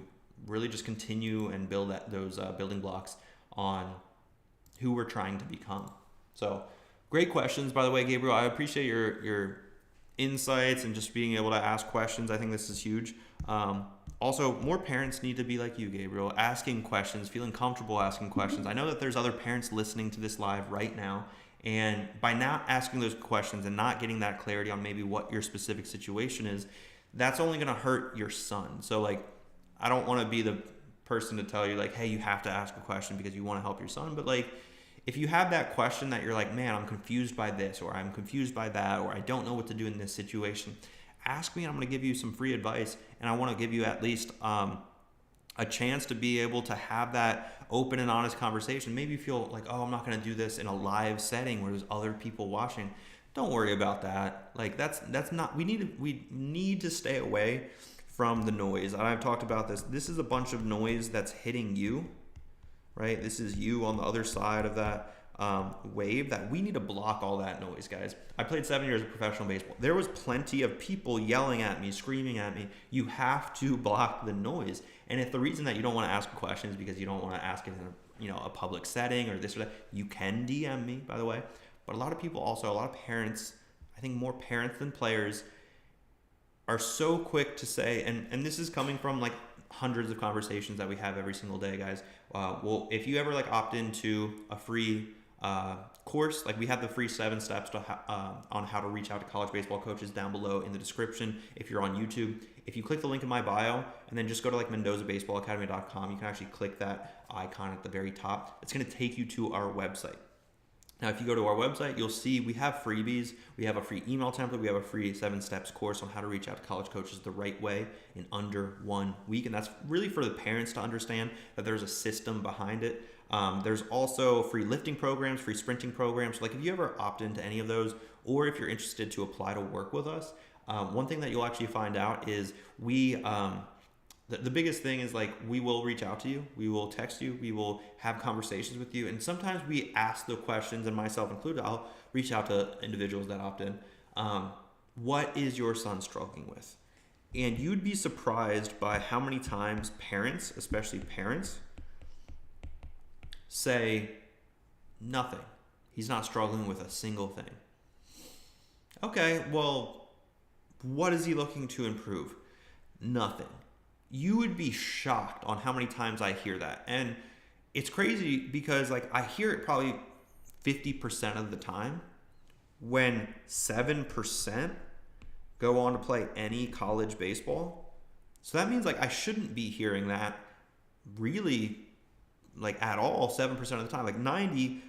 really just continue and build those building blocks on who we're trying to become. So great questions, by the way, Gabriel. I appreciate your insights and just being able to ask questions. I think this is huge. Also, more parents need to be like you, Gabriel, asking questions, feeling comfortable asking questions. I know that there's other parents listening to this live right now, and by not asking those questions and not getting that clarity on maybe what your specific situation is, that's only going to hurt your son. So, like, I don't want to be the person to tell you, like, hey, you have to ask a question because you want to help your son. But, like, if you have that question that you're like, man, I'm confused by this, or I'm confused by that, or I don't know what to do in this situation, ask me and I'm going to give you some free advice. And I want to give you at least a chance to be able to have that open and honest conversation. Maybe you feel like, oh, I'm not going to do this in a live setting where there's other people watching. Don't worry about that. Like, that's not, we need to stay away from the noise. And I've talked about this. This is a bunch of noise that's hitting you, right? This is you on the other side of that wave, that we need to block all that noise, guys. I played 7 years of professional baseball. There was plenty of people yelling at me, screaming at me. You have to block the noise. And if the reason that you don't want to ask a question is because you don't want to ask it in a public setting or this or that, you can DM me, by the way. But a lot of people also, a lot of parents, I think more parents than players, are so quick to say, and this is coming from like hundreds of conversations that we have every single day, guys. Well, if you ever like opt into a free course, like we have the free 7 steps to on how to reach out to college baseball coaches down below in the description. If you're on YouTube, if you click the link in my bio and then just go to like MendozABaseballAcademy.com, you can actually click that icon at the very top. It's going to take you to our website. Now, if you go to our website, you'll see we have freebies. We have a free email template. We have a free 7 steps course on how to reach out to college coaches the right way in under 1 week. And that's really for the parents to understand that there's a system behind it. There's also free lifting programs, free sprinting programs. So, like, if you ever opt into any of those, or if you're interested to apply to work with us, one thing that you'll actually find out is the biggest thing is, like, we will reach out to you. We will text you. We will have conversations with you. And sometimes we ask the questions, and myself included, I'll reach out to individuals that opt in. What is your son struggling with? And you'd be surprised by how many times parents, especially parents, say nothing. He's not struggling with a single thing. Okay, well, what is he looking to improve? Nothing. You would be shocked on how many times I hear that. And it's crazy because, like, I hear it probably 50% of the time, when 7% go on to play any college baseball. So that means, like, I shouldn't be hearing that really, like, at all 7% of the time. Like 90+%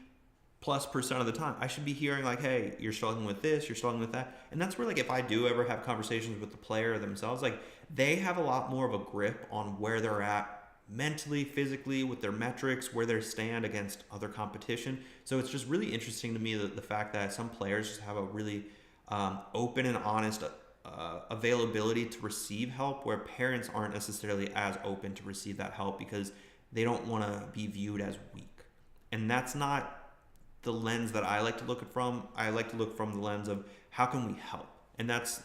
of the time, I should be hearing, like, hey, you're struggling with this, you're struggling with that. And that's where, like, if I do ever have conversations with the player themselves, like, they have a lot more of a grip on where they're at mentally, physically, with their metrics, where they stand against other competition. So it's just really interesting to me the fact that some players just have a really open and honest availability to receive help, where parents aren't necessarily as open to receive that help because they don't want to be viewed as weak. And that's not the lens that I like to look at from. I like to look from the lens of how can we help? And that's,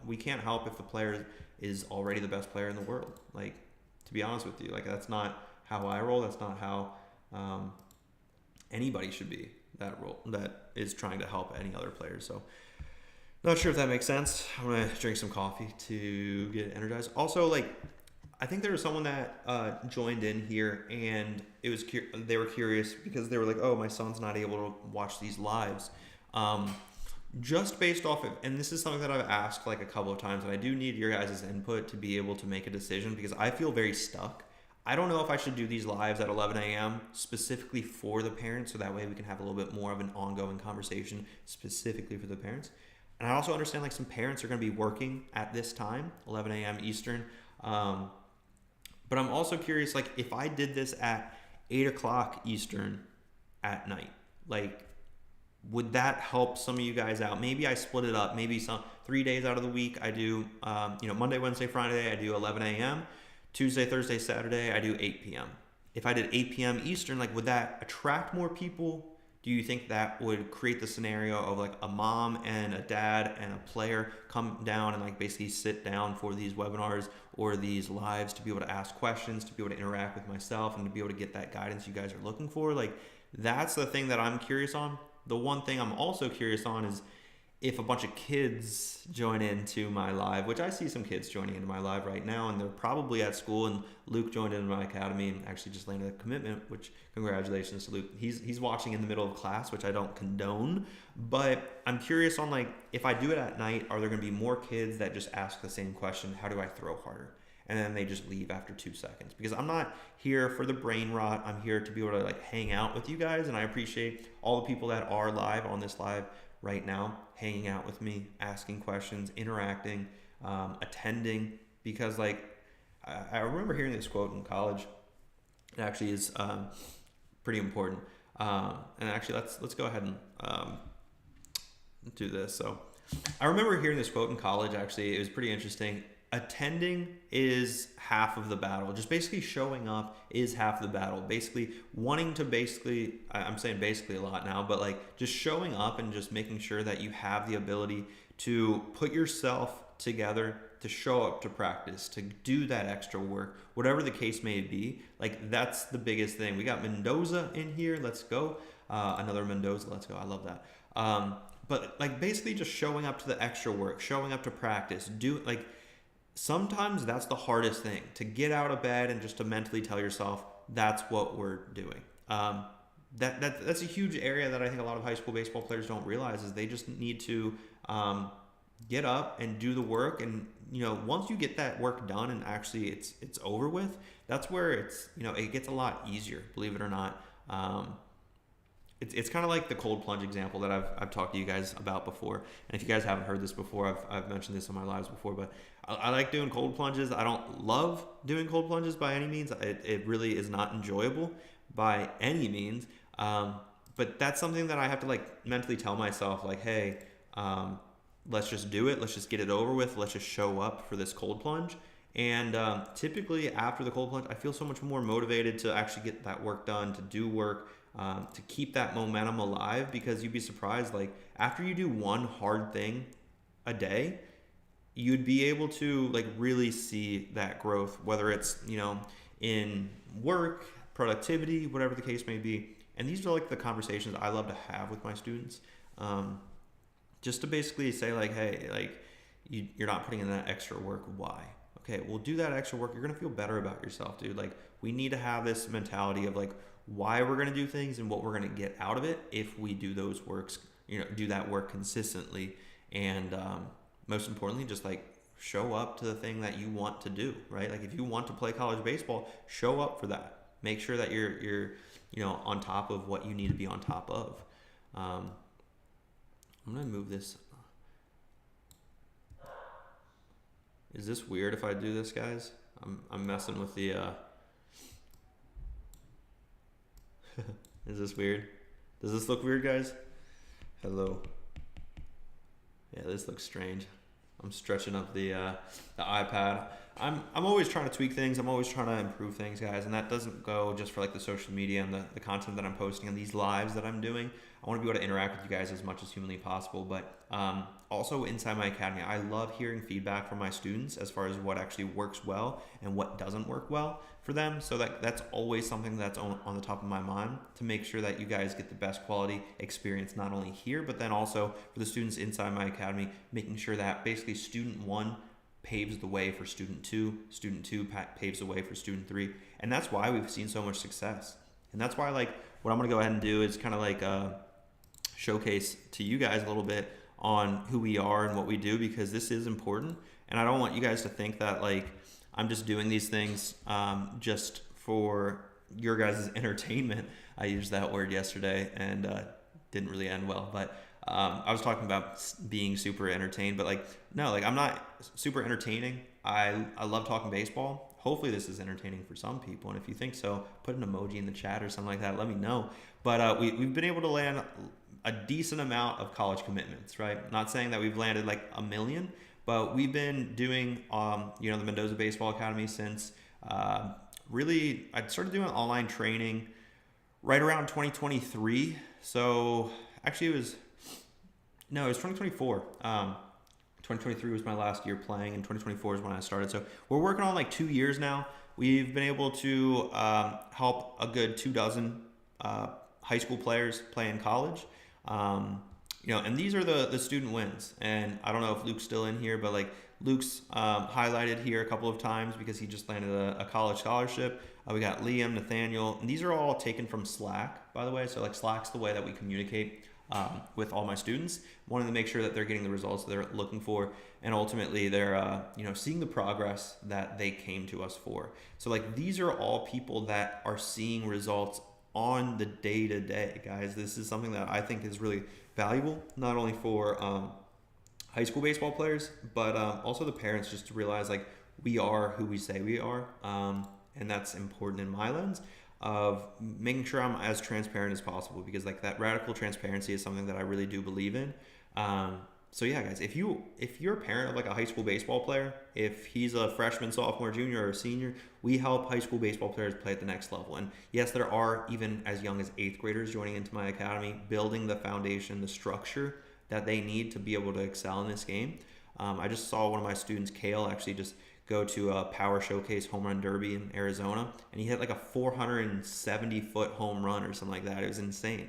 we can't help if the player is already the best player in the world. Like, to be honest with you, like, that's not how I roll. That's not how anybody should be that is trying to help any other players. So not sure if that makes sense. I'm gonna drink some coffee to get energized. Also, like, I think there was someone that joined in here, and it was they were curious because they were like, "Oh, my son's not able to watch these lives." Just based off of, and this is something that I've asked like a couple of times, and I do need your guys' input to be able to make a decision because I feel very stuck. I don't know if I should do these lives at 11 a.m. specifically for the parents, so that way we can have a little bit more of an ongoing conversation specifically for the parents. And I also understand like some parents are going to be working at this time, 11 a.m. Eastern. But I'm also curious, like, if I did this at 8 o'clock Eastern at night, like, would that help some of you guys out? Maybe I split it up. Maybe 3 days out of the week I do, Monday, Wednesday, Friday, I do 11 a.m. Tuesday, Thursday, Saturday, I do 8 p.m. If I did 8 p.m. Eastern, like, would that attract more people? Do you think that would create the scenario of like a mom and a dad and a player come down and like basically sit down for these webinars or these lives to be able to ask questions, to be able to interact with myself, and to be able to get that guidance you guys are looking for? Like, that's the thing that I'm curious on. The one thing I'm also curious on is if a bunch of kids join into my live, which I see some kids joining into my live right now, and they're probably at school, and Luke joined into my academy and actually just landed a commitment, which congratulations to Luke. He's watching in the middle of class, which I don't condone, but I'm curious on like, if I do it at night, are there going to be more kids that just ask the same question, how do I throw harder? And then they just leave after 2 seconds, because I'm not here for the brain rot. I'm here to be able to like hang out with you guys. And I appreciate all the people that are live on this live right now, hanging out with me, asking questions, interacting, attending, because like I remember hearing this quote in college. It actually is pretty important. And actually, let's go ahead and do this. So I remember hearing this quote in college. Actually, it was pretty interesting. Attending is half of the battle. Just basically showing up is half the battle. Basically wanting to I'm saying basically a lot now, but like just showing up and just making sure that you have the ability to put yourself together, to show up to practice, to do that extra work, whatever the case may be. Like, that's the biggest thing. We got Mendoza in here. Let's go. Another Mendoza. Let's go. I love that. But like basically just showing up to the extra work, showing up to practice, sometimes that's the hardest thing, to get out of bed and just to mentally tell yourself that's what we're doing. That's a huge area that I think a lot of high school baseball players don't realize, is they just need to get up and do the work. And once you get that work done and actually it's over with, that's where it gets a lot easier, believe it or not. It's kind of like the cold plunge example that I've talked to you guys about before. And if you guys haven't heard this before, I've mentioned this on my lives before, but I like doing cold plunges. I don't love doing cold plunges by any means. It really is not enjoyable by any means. But that's something that I have to like mentally tell myself, like, hey, let's just do it. Let's just get it over with. Let's just show up for this cold plunge. And typically after the cold plunge, I feel so much more motivated to actually get that work done, to do work, to keep that momentum alive, because you'd be surprised, like after you do one hard thing a day, you'd be able to like really see that growth, whether it's, in work, productivity, whatever the case may be. And these are like the conversations I love to have with my students. Just to basically say like, hey, like you're not putting in that extra work. Why? Okay, well, do that extra work. You're going to feel better about yourself, dude. Like, we need to have this mentality of like why we're going to do things and what we're going to get out of it if we do those works, do that work consistently. And, most importantly, just like show up to the thing that you want to do, right? Like if you want to play college baseball, show up for that. Make sure that you're on top of what you need to be on top of. I'm going to move this. Is this weird if I do this, guys? I'm messing with the Is this weird? Does this look weird, guys? Hello. Yeah, this looks strange. I'm stretching up the iPad. I'm always trying to tweak things. I'm always trying to improve things, guys. And that doesn't go just for like the social media and the content that I'm posting and these lives that I'm doing. I want to be able to interact with you guys as much as humanly possible. But also inside my academy, I love hearing feedback from my students as far as what actually works well and what doesn't work well for them. So that's always something that's on the top of my mind, to make sure that you guys get the best quality experience, not only here, but then also for the students inside my academy, making sure that basically student 1 paves the way for student 2, student 2 paves the way for student 3. And that's why we've seen so much success. And that's why, like, what I'm going to go ahead and do is kind of like showcase to you guys a little bit on who we are and what we do, because this is important. And I don't want you guys to think that like I'm just doing these things just for your guys' entertainment. I used that word yesterday and didn't really end well, but I was talking about being super entertained, but like, no, like I'm not super entertaining. I love talking baseball. Hopefully this is entertaining for some people. And if you think so, put an emoji in the chat or something like that. Let me know. But we've been able to land a decent amount of college commitments, right? Not saying that we've landed like a million, but we've been doing, the Mendoza Baseball Academy since really, I started doing online training right around 2023. So actually it was 2024. 2023 was my last year playing, and 2024 is when I started. So we're working on like 2 years now. We've been able to help a good 24 high school players play in college. And these are the student wins. And I don't know if Luke's still in here, but like Luke's highlighted here a couple of times because he just landed a college scholarship. We got Liam, Nathaniel, and these are all taken from Slack, by the way. So like Slack's the way that we communicate with all my students, wanting to make sure that they're getting the results they're looking for, and ultimately they're seeing the progress that they came to us for. So like these are all people that are seeing results on the day-to-day, guys. This is something that I think is really valuable, not only for high school baseball players, but also the parents, just to realize like we are who we say we are, and that's important in my lens of making sure I'm as transparent as possible, because like that radical transparency is something that I really do believe in. So yeah, guys, if you're a parent of like a high school baseball player, if he's a freshman, sophomore, junior, or senior, we help high school baseball players play at the next level. And yes, there are even as young as 8th graders joining into my academy, building the foundation, the structure that they need to be able to excel in this game. I just saw one of my students, Kale, actually just go to a Power Showcase home run derby in Arizona, and he hit like a 470-foot home run or something like that. It was insane.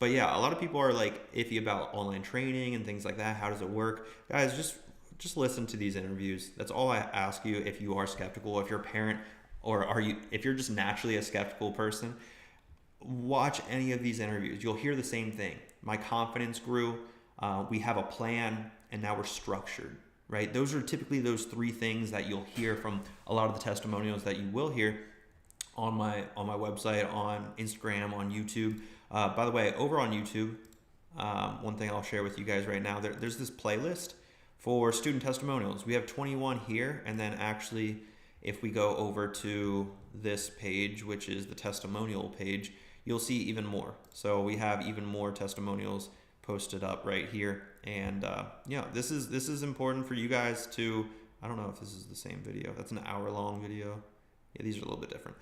But yeah, a lot of people are like iffy about online training and things like that. How does it work? Guys, just listen to these interviews. That's all I ask you. If you are skeptical, if you're a parent, or if you're just naturally a skeptical person, watch any of these interviews. You'll hear the same thing. My confidence grew. We have a plan, and now we're structured. Right? Those are typically those 3 things that you'll hear from a lot of the testimonials that you will hear on my website, on Instagram, on YouTube. By the way, over on YouTube, one thing I'll share with you guys right now, there's this playlist for student testimonials. We have 21 here, and then actually if we go over to this page, which is the testimonial page, you'll see even more. So we have even more testimonials posted up right here. And this is important for you guys to, I don't know if this is the same video. That's an hour-long video. Yeah, these are a little bit different.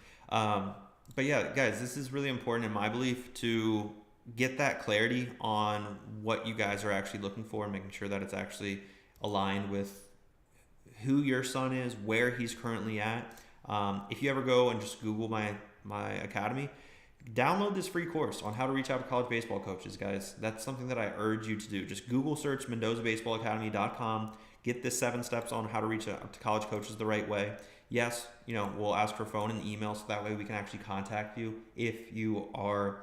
But yeah, guys, this is really important in my belief to get that clarity on what you guys are actually looking for and making sure that it's actually aligned with who your son is, where he's currently at. If you ever go and just Google my academy, download this free course on how to reach out to college baseball coaches, guys. That's something that I urge you to do. Just Google search MendozaBaseballAcademy.com. Get the 7 steps on how to reach out to college coaches the right way. Yes, we'll ask for phone and email, so that way we can actually contact you if you are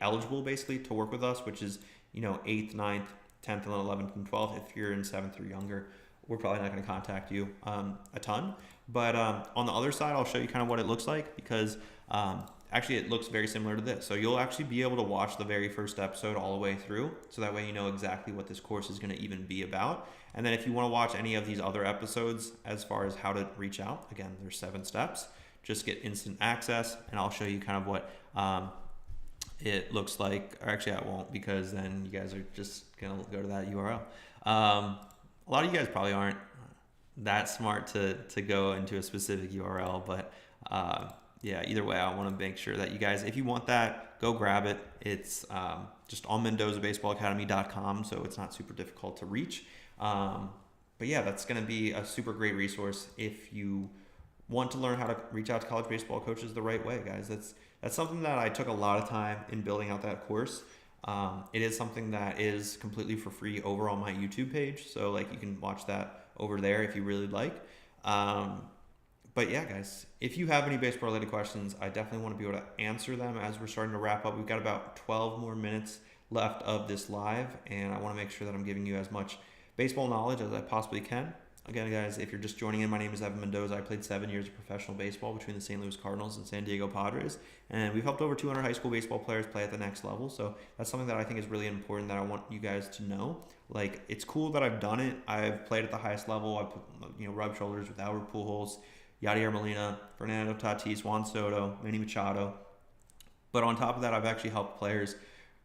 eligible, basically, to work with us, which is 8th, 9th, 10th, and 11th, and 12th. If you're in 7th or younger, we're probably not going to contact you a ton. But on the other side, I'll show you kind of what it looks like, because actually it looks very similar to this. So you'll actually be able to watch the very first episode all the way through, so that way you know exactly what this course is going to even be about. And then if you want to watch any of these other episodes as far as how to reach out, again, there's 7 steps. Just get instant access, and I'll show you kind of what It looks like, or actually I won't, because then you guys are just gonna go to that URL. A lot of you guys probably aren't that smart to go into a specific URL, but yeah, either way, I want to make sure that you guys, if you want that, go grab it. It's just on MendozABaseballAcademy.com, so it's not super difficult to reach. But yeah, that's going to be a super great resource if you want to learn how to reach out to college baseball coaches the right way, guys. That's something that I took a lot of time in building out that course. It is something that is completely for free over on my YouTube page, so like you can watch that over there if you really like. But yeah, guys, if you have any baseball related questions, I definitely want to be able to answer them as we're starting to wrap up. We've got about 12 more minutes left of this live, and I want to make sure that I'm giving you as much baseball knowledge as I possibly can. Again, guys, if you're just joining in, my name is Evan Mendoza. I played 7 years of professional baseball between the St. Louis Cardinals and San Diego Padres, and we've helped over 200 high school baseball players play at the next level. So that's something that I think is really important that I want you guys to know. Like, it's cool that I've done it. I've played at the highest level. I've rubbed shoulders with Albert Pujols, Yadier Molina, Fernando Tatis, Juan Soto, Manny Machado. But on top of that, I've actually helped players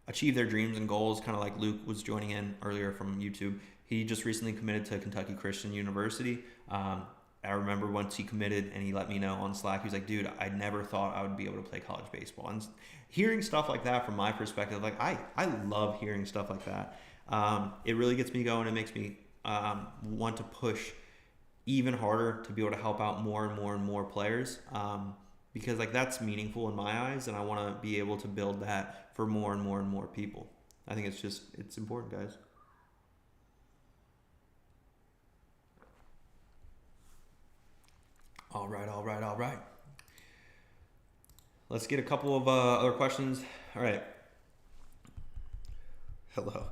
achieve their dreams and goals, kind of like Luke was joining in earlier from YouTube. He just recently committed to Kentucky Christian University. I remember once he committed and he let me know on Slack, he was like, dude, I never thought I would be able to play college baseball. And hearing stuff like that from my perspective, like I love hearing stuff like that. It really gets me going. It makes me want to push even harder to be able to help out more and more and more players, because like that's meaningful in my eyes, and I want to be able to build that for more and more and more people. I think it's important, guys. All right. Let's get a couple of other questions. All right. Hello.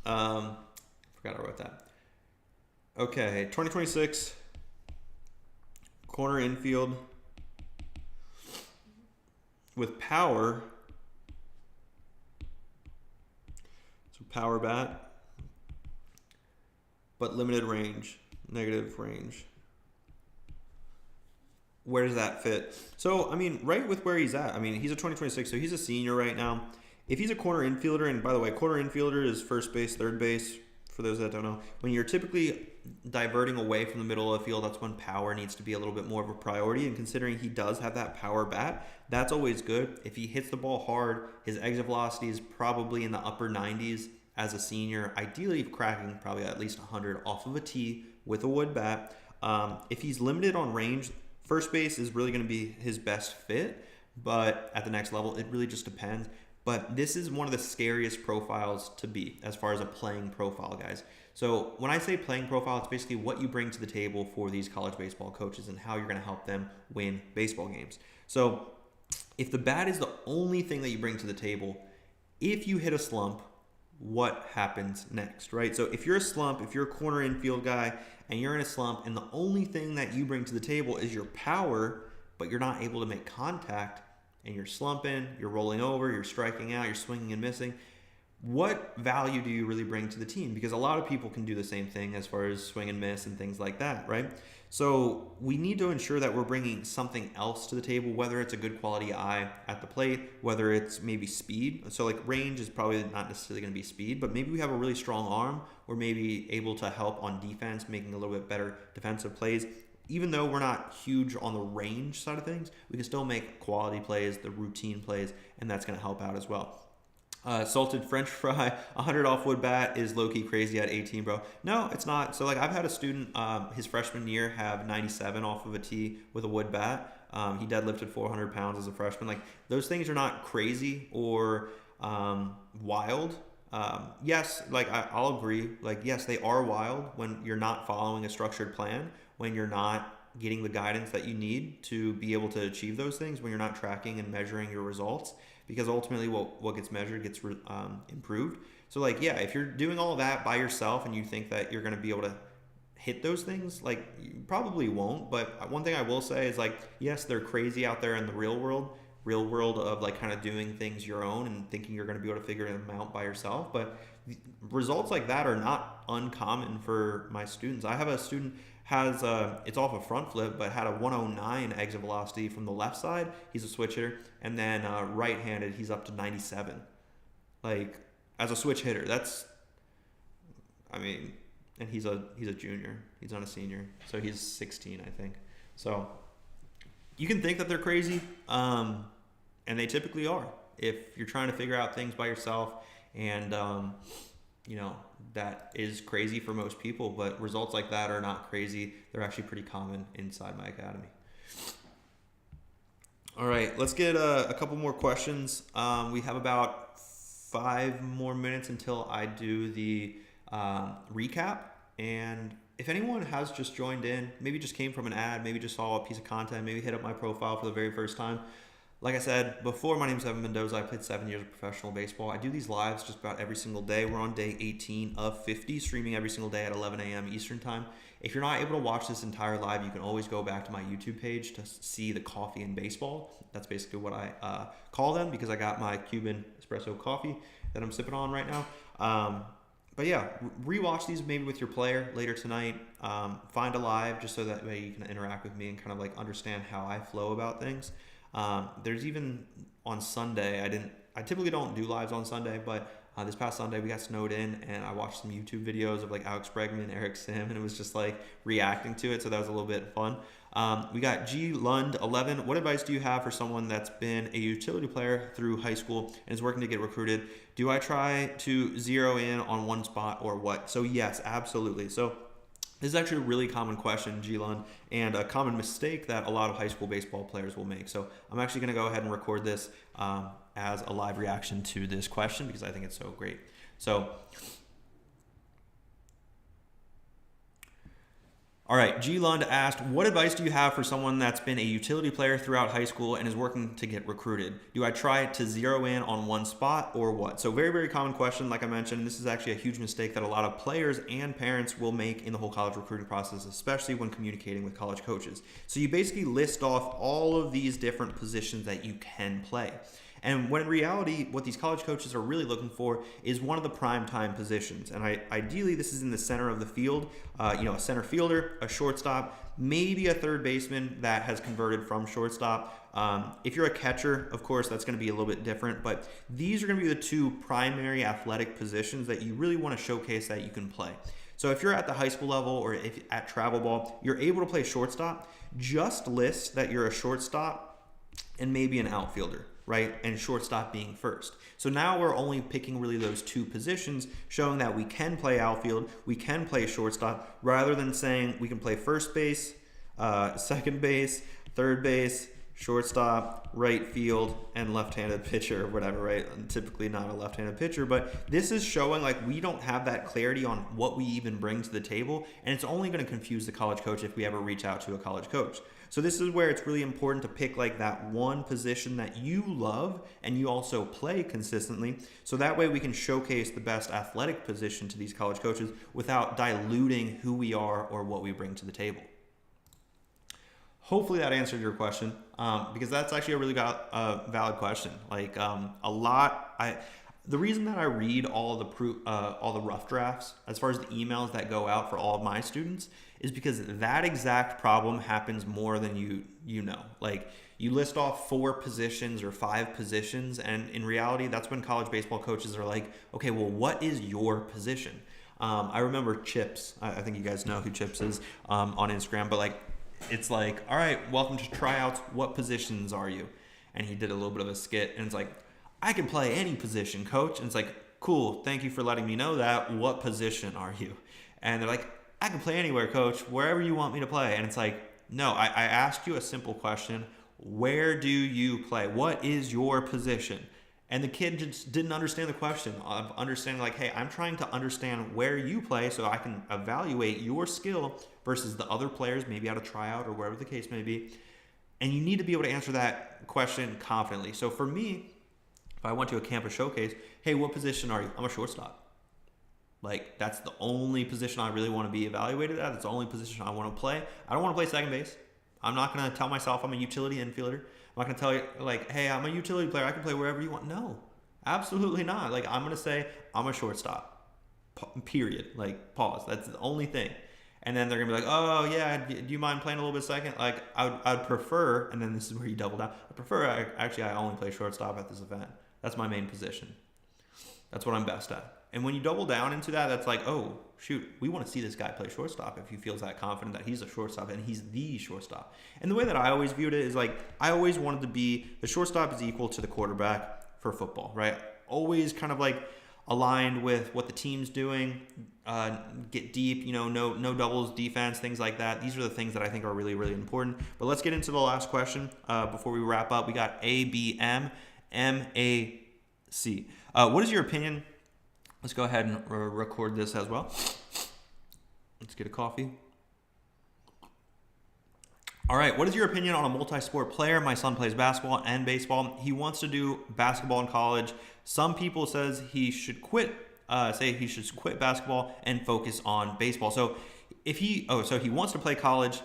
Forgot I wrote that. Okay, 2026 corner infield with power. So power bat, but limited range, negative range. Where does that fit? So, I mean, right with where he's at. I mean, he's a 2026, so he's a senior right now. If he's a corner infielder, and by the way, corner infielder is first base, third base, for those that don't know. When you're typically diverting away from the middle of the field, that's when power needs to be a little bit more of a priority. And considering he does have that power bat, that's always good. If he hits the ball hard, his exit velocity is probably in the upper 90s as a senior, ideally cracking probably at least 100 off of a tee with a wood bat. If he's limited on range, first base is really going to be his best fit, but at the next level, it really just depends. But this is one of the scariest profiles to be as far as a playing profile, guys. So when I say playing profile, it's basically what you bring to the table for these college baseball coaches and how you're going to help them win baseball games. So if the bat is the only thing that you bring to the table, if you hit a slump, what happens next, right? So if you're a slump, if you're a corner infield guy and you're in a slump and the only thing that you bring to the table is your power, but you're not able to make contact, and you're slumping, you're rolling over, you're striking out, you're swinging and missing, what value do you really bring to the team? Because a lot of people can do the same thing as far as swing and miss and things like that, right? So we need to ensure that we're bringing something else to the table, whether it's a good quality eye at the plate, whether it's maybe speed. So like range is probably not necessarily going to be speed, but maybe we have a really strong arm or maybe able to help on defense, making a little bit better defensive plays. Even though we're not huge on the range side of things, we can still make quality plays, the routine plays, and that's going to help out as well. Salted French fry, 100 off wood bat is low-key crazy at 18, bro. No, it's not. So like I've had a student his freshman year have 97 off of a tee with a wood bat. He deadlifted 400 pounds as a freshman. Like those things are not crazy or wild. Yes, like I'll agree. Like yes, they are wild when you're not following a structured plan, when you're not getting the guidance that you need to be able to achieve those things, when you're not tracking and measuring your results, because ultimately what gets measured gets improved. So like, yeah, if you're doing all of that by yourself and you think that you're going to be able to hit those things, like you probably won't. But one thing I will say is like, yes, they're crazy out there in the real world. real world of like kind of doing things your own and thinking you're going to be able to figure them out by yourself. But results like that are not uncommon for my students. I have a student has it's off a front flip, but had a 109 exit velocity from the left side. He's a switch hitter, and then right-handed, he's up to 97. Like as a switch hitter, that's, I mean, and he's a junior. He's not a senior, so he's 16, I think. So you can think that they're crazy, and they typically are. If you're trying to figure out things by yourself, and you know, that is crazy for most people, but results like that are not crazy. They're actually pretty common inside my academy. All right, let's get a couple more questions. We have about 5 more minutes until I do the recap. And if anyone has just joined in, maybe just came from an ad, maybe just saw a piece of content, maybe hit up my profile for the very first time. Like I said before, my name is Evan Mendoza. I played 7 years of professional baseball. I do these lives just about every single day. We're on day 18 of 50, streaming every single day at 11 a.m. Eastern time. If you're not able to watch this entire live, you can always go back to my YouTube page to see the coffee and baseball. That's basically what I call them, because I got my Cuban espresso coffee that I'm sipping on right now. But yeah, rewatch these maybe with your player later tonight. Find a live just so that way you can interact with me and kind of like understand how I flow about things. There's even on Sunday, I typically don't do lives on Sunday, but this past Sunday we got snowed in and I watched some YouTube videos of like Alex Bregman, Eric Sim, and it was just like reacting to it. So that was a little bit fun. We got G Lund 11. What advice do you have for someone that's been a utility player through high school and is working to get recruited? Do I try to zero in on one spot or what? So yes, absolutely. So this is actually a really common question, G Lund, and a common mistake that a lot of high school baseball players will make. So I'm actually going to go ahead and record this as a live reaction to this question because I think it's so great. So, all right, G Lund asked, what advice do you have for someone that's been a utility player throughout high school and is working to get recruited? Do I try to zero in on one spot or what? So very, very common question. Like I mentioned, this is actually a huge mistake that a lot of players and parents will make in the whole college recruiting process, especially when communicating with college coaches. So you basically list off all of these different positions that you can play. And when in reality, what these college coaches are really looking for is one of the prime time positions. And ideally, this is in the center of the field, a center fielder, a shortstop, maybe a third baseman that has converted from shortstop. If you're a catcher, of course, that's going to be a little bit different. But these are going to be the two primary athletic positions that you really want to showcase that you can play. So if you're at the high school level or if at travel ball, you're able to play shortstop, just list that you're a shortstop and maybe an outfielder, right? And shortstop being first. So now we're only picking really those two positions, showing that we can play outfield, we can play shortstop, rather than saying we can play first base, second base, third base, shortstop, right field, and left-handed pitcher or whatever, right? I'm typically not a left-handed pitcher, but this is showing like we don't have that clarity on what we even bring to the table, and it's only going to confuse the college coach if we ever reach out to a college coach. So this is where it's really important to pick like that one position that you love and you also play consistently. So that way we can showcase the best athletic position to these college coaches without diluting who we are or what we bring to the table. Hopefully that answered your question, because that's actually a really valid question. Like the reason that I read all the rough drafts, as far as the emails that go out for all of my students, is because that exact problem happens more than you know. Like you list off 4 positions or 5 positions, and in reality, that's when college baseball coaches are like, okay, well, what is your position? I remember Chips. I think you guys know who Chips is on Instagram, but like it's like, all right, welcome to tryouts. What positions are you? And he did a little bit of a skit, and it's like, I can play any position, coach. And it's like, cool, thank you for letting me know that. What position are you? And they're like, I can play anywhere, coach, wherever you want me to play. And it's like, no, I asked you a simple question. Where do you play? What is your position? And the kid just didn't understand the question of understanding like, hey, I'm trying to understand where you play so I can evaluate your skill versus the other players, maybe at a tryout or wherever the case may be. And you need to be able to answer that question confidently. So for me, if I went to a campus showcase, hey, what position are you? I'm a shortstop. Like, that's the only position I really want to be evaluated at. That's the only position I want to play. I don't want to play second base. I'm not going to tell myself I'm a utility infielder. I'm not going to tell you, like, hey, I'm a utility player. I can play wherever you want. No, absolutely not. Like, I'm going to say I'm a shortstop, period. Like, pause. That's the only thing. And then they're going to be like, oh, yeah, do you mind playing a little bit second? Like, I'd prefer, and then this is where you double down. I only play shortstop at this event. That's my main position. That's what I'm best at. And when you double down into that, that's like, oh, shoot, we want to see this guy play shortstop if he feels that confident that he's a shortstop and he's the shortstop. And the way that I always viewed it is like, I always wanted to be, the shortstop is equal to the quarterback for football, right? Always kind of like aligned with what the team's doing, get deep, no doubles defense, things like that. These are the things that I think are really, really important. But let's get into the last question before we wrap up. We got ABM, MAC. What is your opinion? Let's go ahead and record this as well. Let's get a coffee. All right, what is your opinion on a multi-sport player? My son plays basketball and baseball. He wants to do basketball in college. Some people say he should quit basketball and focus on baseball. So he wants to play college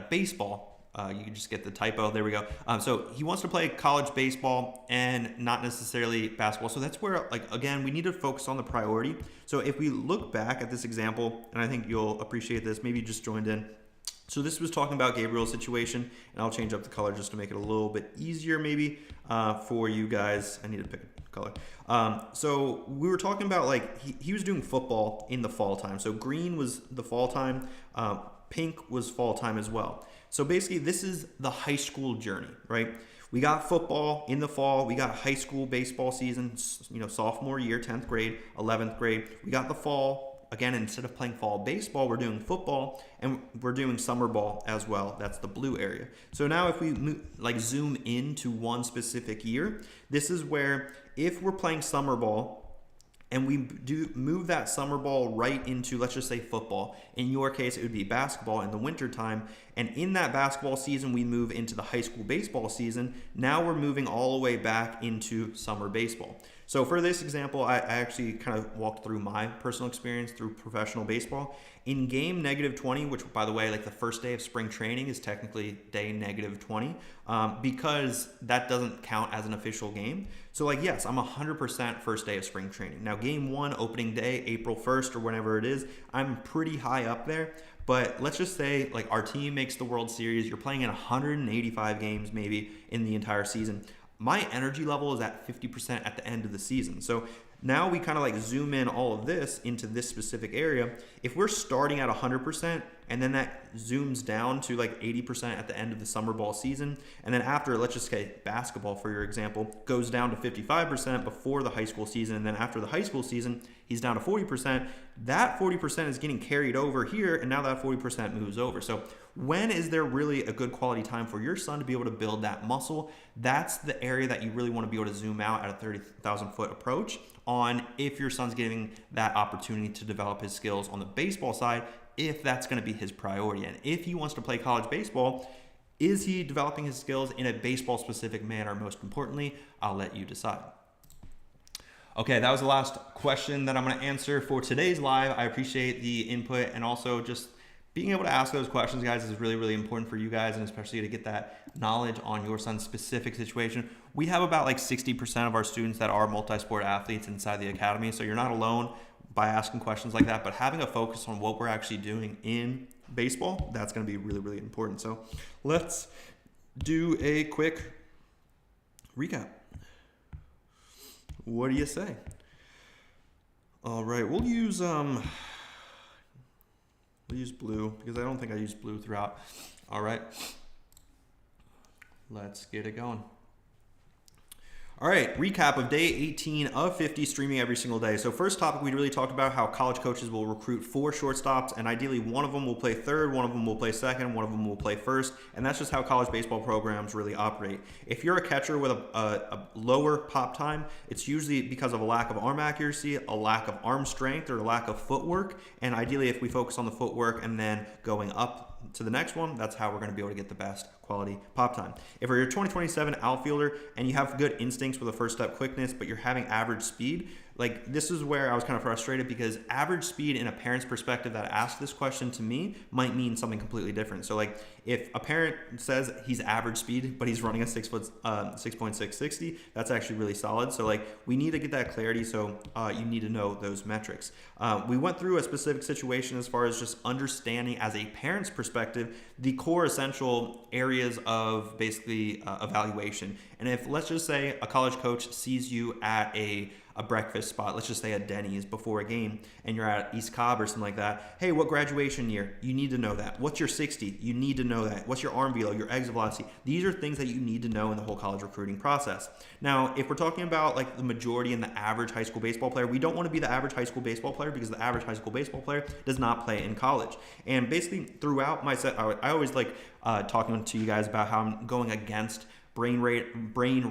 baseball. You can just get the typo. There we go. So he wants to play college baseball and not necessarily basketball. So that's where, like, again, we need to focus on the priority. So if we look back at this example, and I think you'll appreciate this, maybe you just joined in. So this was talking about Gabriel's situation, and I'll change up the color just to make it a little bit easier maybe for you guys. I need to pick a color. So we were talking about, like, he was doing football in the fall time. So green was the fall time. Pink was fall time as well. So basically, this is the high school journey, right? We got football in the fall. We got high school baseball season, sophomore year, 10th grade, 11th grade. We got the fall. Again, instead of playing fall baseball, we're doing football, and we're doing summer ball as well. That's the blue area. So now if we zoom into one specific year, this is where if we're playing summer ball, and we do move that summer ball right into, let's just say, football. In your case, it would be basketball in the winter time. And in that basketball season, we move into the high school baseball season. Now we're moving all the way back into summer baseball. So for this example, I actually kind of walked through my personal experience through professional baseball. In game -20, which, by the way, like the first day of spring training is technically day -20 because that doesn't count as an official game. So, like, yes, I'm 100% first day of spring training. Now, game 1, opening day, April 1st or whenever it is, I'm pretty high up there. But let's just say, like, our team makes the World Series. You're playing in 185 games maybe in the entire season. My energy level is at 50% at the end of the season. So now we kind of like zoom in all of this into this specific area. If we're starting at 100% and then that zooms down to like 80% at the end of the summer ball season, and then after, let's just say basketball for your example, goes down to 55% before the high school season, and then after the high school season, he's down to 40%. That 40% is getting carried over here, and now that 40% moves over. So when is there really a good quality time for your son to be able to build that muscle? That's the area that you really want to be able to zoom out at a 30,000 foot approach on if your son's getting that opportunity to develop his skills on the baseball side, if that's going to be his priority. And if he wants to play college baseball, is he developing his skills in a baseball specific manner? Most importantly, I'll let you decide. Okay, that was the last question that I'm going to answer for today's live. I appreciate the input, and also just being able to ask those questions, guys, is really, really important for you guys, and especially to get that knowledge on your son's specific situation. We have about like 60% of our students that are multi-sport athletes inside the academy, so you're not alone by asking questions like that, but having a focus on what we're actually doing in baseball, that's going to be really, really important. So let's do a quick recap. What do you say? All right, we'll use blue because I don't think I used blue throughout. All right, let's get it going. All right, recap of day 18 of 50 streaming every single day. So first topic, we really talked about how college coaches will recruit 4 shortstops, and ideally one of them will play third, one of them will play second, one of them will play first, and that's just how college baseball programs really operate. If you're a catcher with a lower pop time, it's usually because of a lack of arm accuracy, a lack of arm strength, or a lack of footwork, and ideally if we focus on the footwork and then going up to the next one, that's how we're going to be able to get the best quality pop time. If you're a 2027 outfielder and you have good instincts with a first step quickness, but you're having average speed, like this is where I was kind of frustrated, because average speed in a parent's perspective that asked this question to me might mean something completely different. So like if a parent says he's average speed, but he's running a 6.660, that's actually really solid. So like we need to get that clarity. So you need to know those metrics. We went through a specific situation as far as just understanding as a parent's perspective, the core essential areas of basically evaluation. And if, let's just say, a college coach sees you at a breakfast spot, let's just say a Denny's before a game, and you're at East Cobb or something like that. Hey, what graduation year? You need to know that. What's your 60? You need to know that. What's your arm velo, your exit velocity? These are things that you need to know in the whole college recruiting process. Now, if we're talking about like the majority and the average high school baseball player, we don't want to be the average high school baseball player, because the average high school baseball player does not play in college. And basically throughout my set, I always like talking to you guys about how I'm going against brain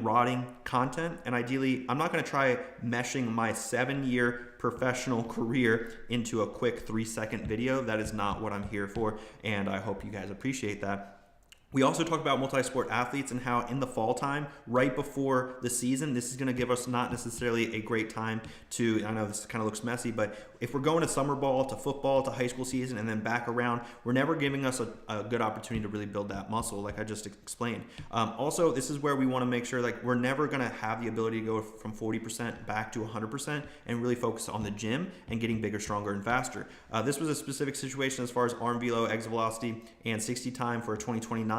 rotting content, and ideally I'm not going to try meshing my 7-year professional career into a quick 3-second video. That is not what I'm here for, and I hope you guys appreciate that. We also talked about multi-sport athletes and how in the fall time, right before the season, this is going to give us not necessarily a great time to, I know this kind of looks messy, but if we're going to summer ball, to football, to high school season, and then back around, we're never giving us a good opportunity to really build that muscle, like I just explained. Also, this is where we want to make sure like we're never going to have the ability to go from 40% back to 100% and really focus on the gym and getting bigger, stronger, and faster. This was a specific situation as far as arm velo, exit velocity, and 60 time for a 2029.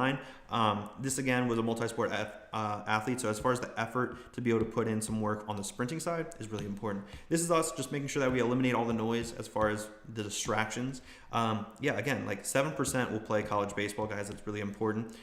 This again was a multi-sport athlete, so as far as the effort to be able to put in some work on the sprinting side is really important. This is us just making sure that we eliminate all the noise as far as the distractions. Yeah, again, like 7% will play college baseball, guys. That's really important.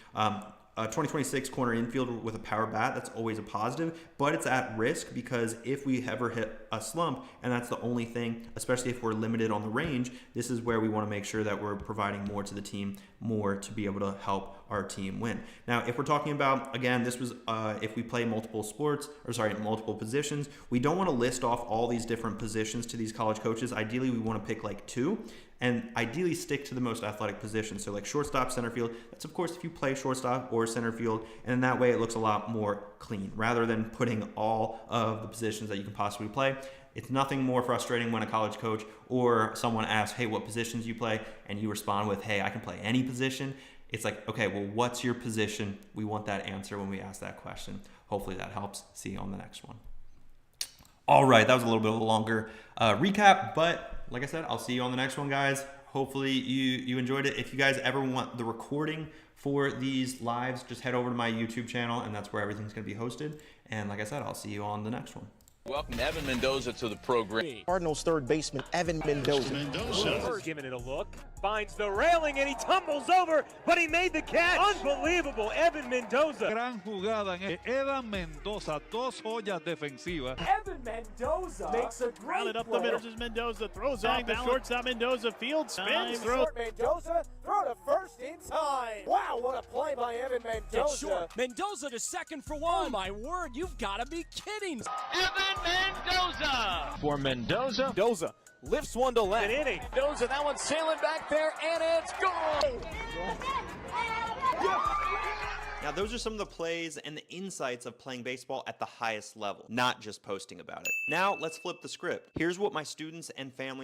2026 corner infield with a power bat, that's always a positive, but it's at risk because if we ever hit a slump and that's the only thing, especially if we're limited on the range, this is where we want to make sure that we're providing more to the team, more to be able to help our team win. Now, if we're talking about, again, this was if we play multiple positions, we don't want to list off all these different positions to these college coaches. Ideally, we want to pick like 2. And ideally stick to the most athletic position. So like shortstop, center field, that's of course if you play shortstop or center field, and in that way it looks a lot more clean rather than putting all of the positions that you can possibly play. It's nothing more frustrating when a college coach or someone asks, hey, what positions you play? And you respond with, hey, I can play any position. It's like, okay, well, what's your position? We want that answer when we ask that question. Hopefully that helps. See you on the next one. All right, that was a little bit of a longer recap, but like I said, I'll see you on the next one, guys. Hopefully you enjoyed it. If you guys ever want the recording for these lives, just head over to my YouTube channel, and that's where everything's going to be hosted. And like I said, I'll see you on the next one. Welcome Evan Mendoza to the program. Cardinals third baseman Evan Mendoza. Giving it a look, finds the railing and he tumbles over, but he made the catch. Unbelievable, Evan Mendoza. Gran jugada en Evan Mendoza, 2 joyas defensivas. Evan Mendoza makes a great Rounded up the middle. This is Mendoza throws off the shortstop. Mendoza field spins. Mendoza throw to first in time. Wow, what a play by Evan Mendoza. Short. Mendoza to second for 1. Oh my word, you've got to be kidding. Evan Mendoza. For Mendoza lifts one to left. An inning. Mendoza, that one's sailing back there, and it's gone. Now, those are some of the plays and the insights of playing baseball at the highest level, not just posting about it. Now, let's flip the script. Here's what my students and families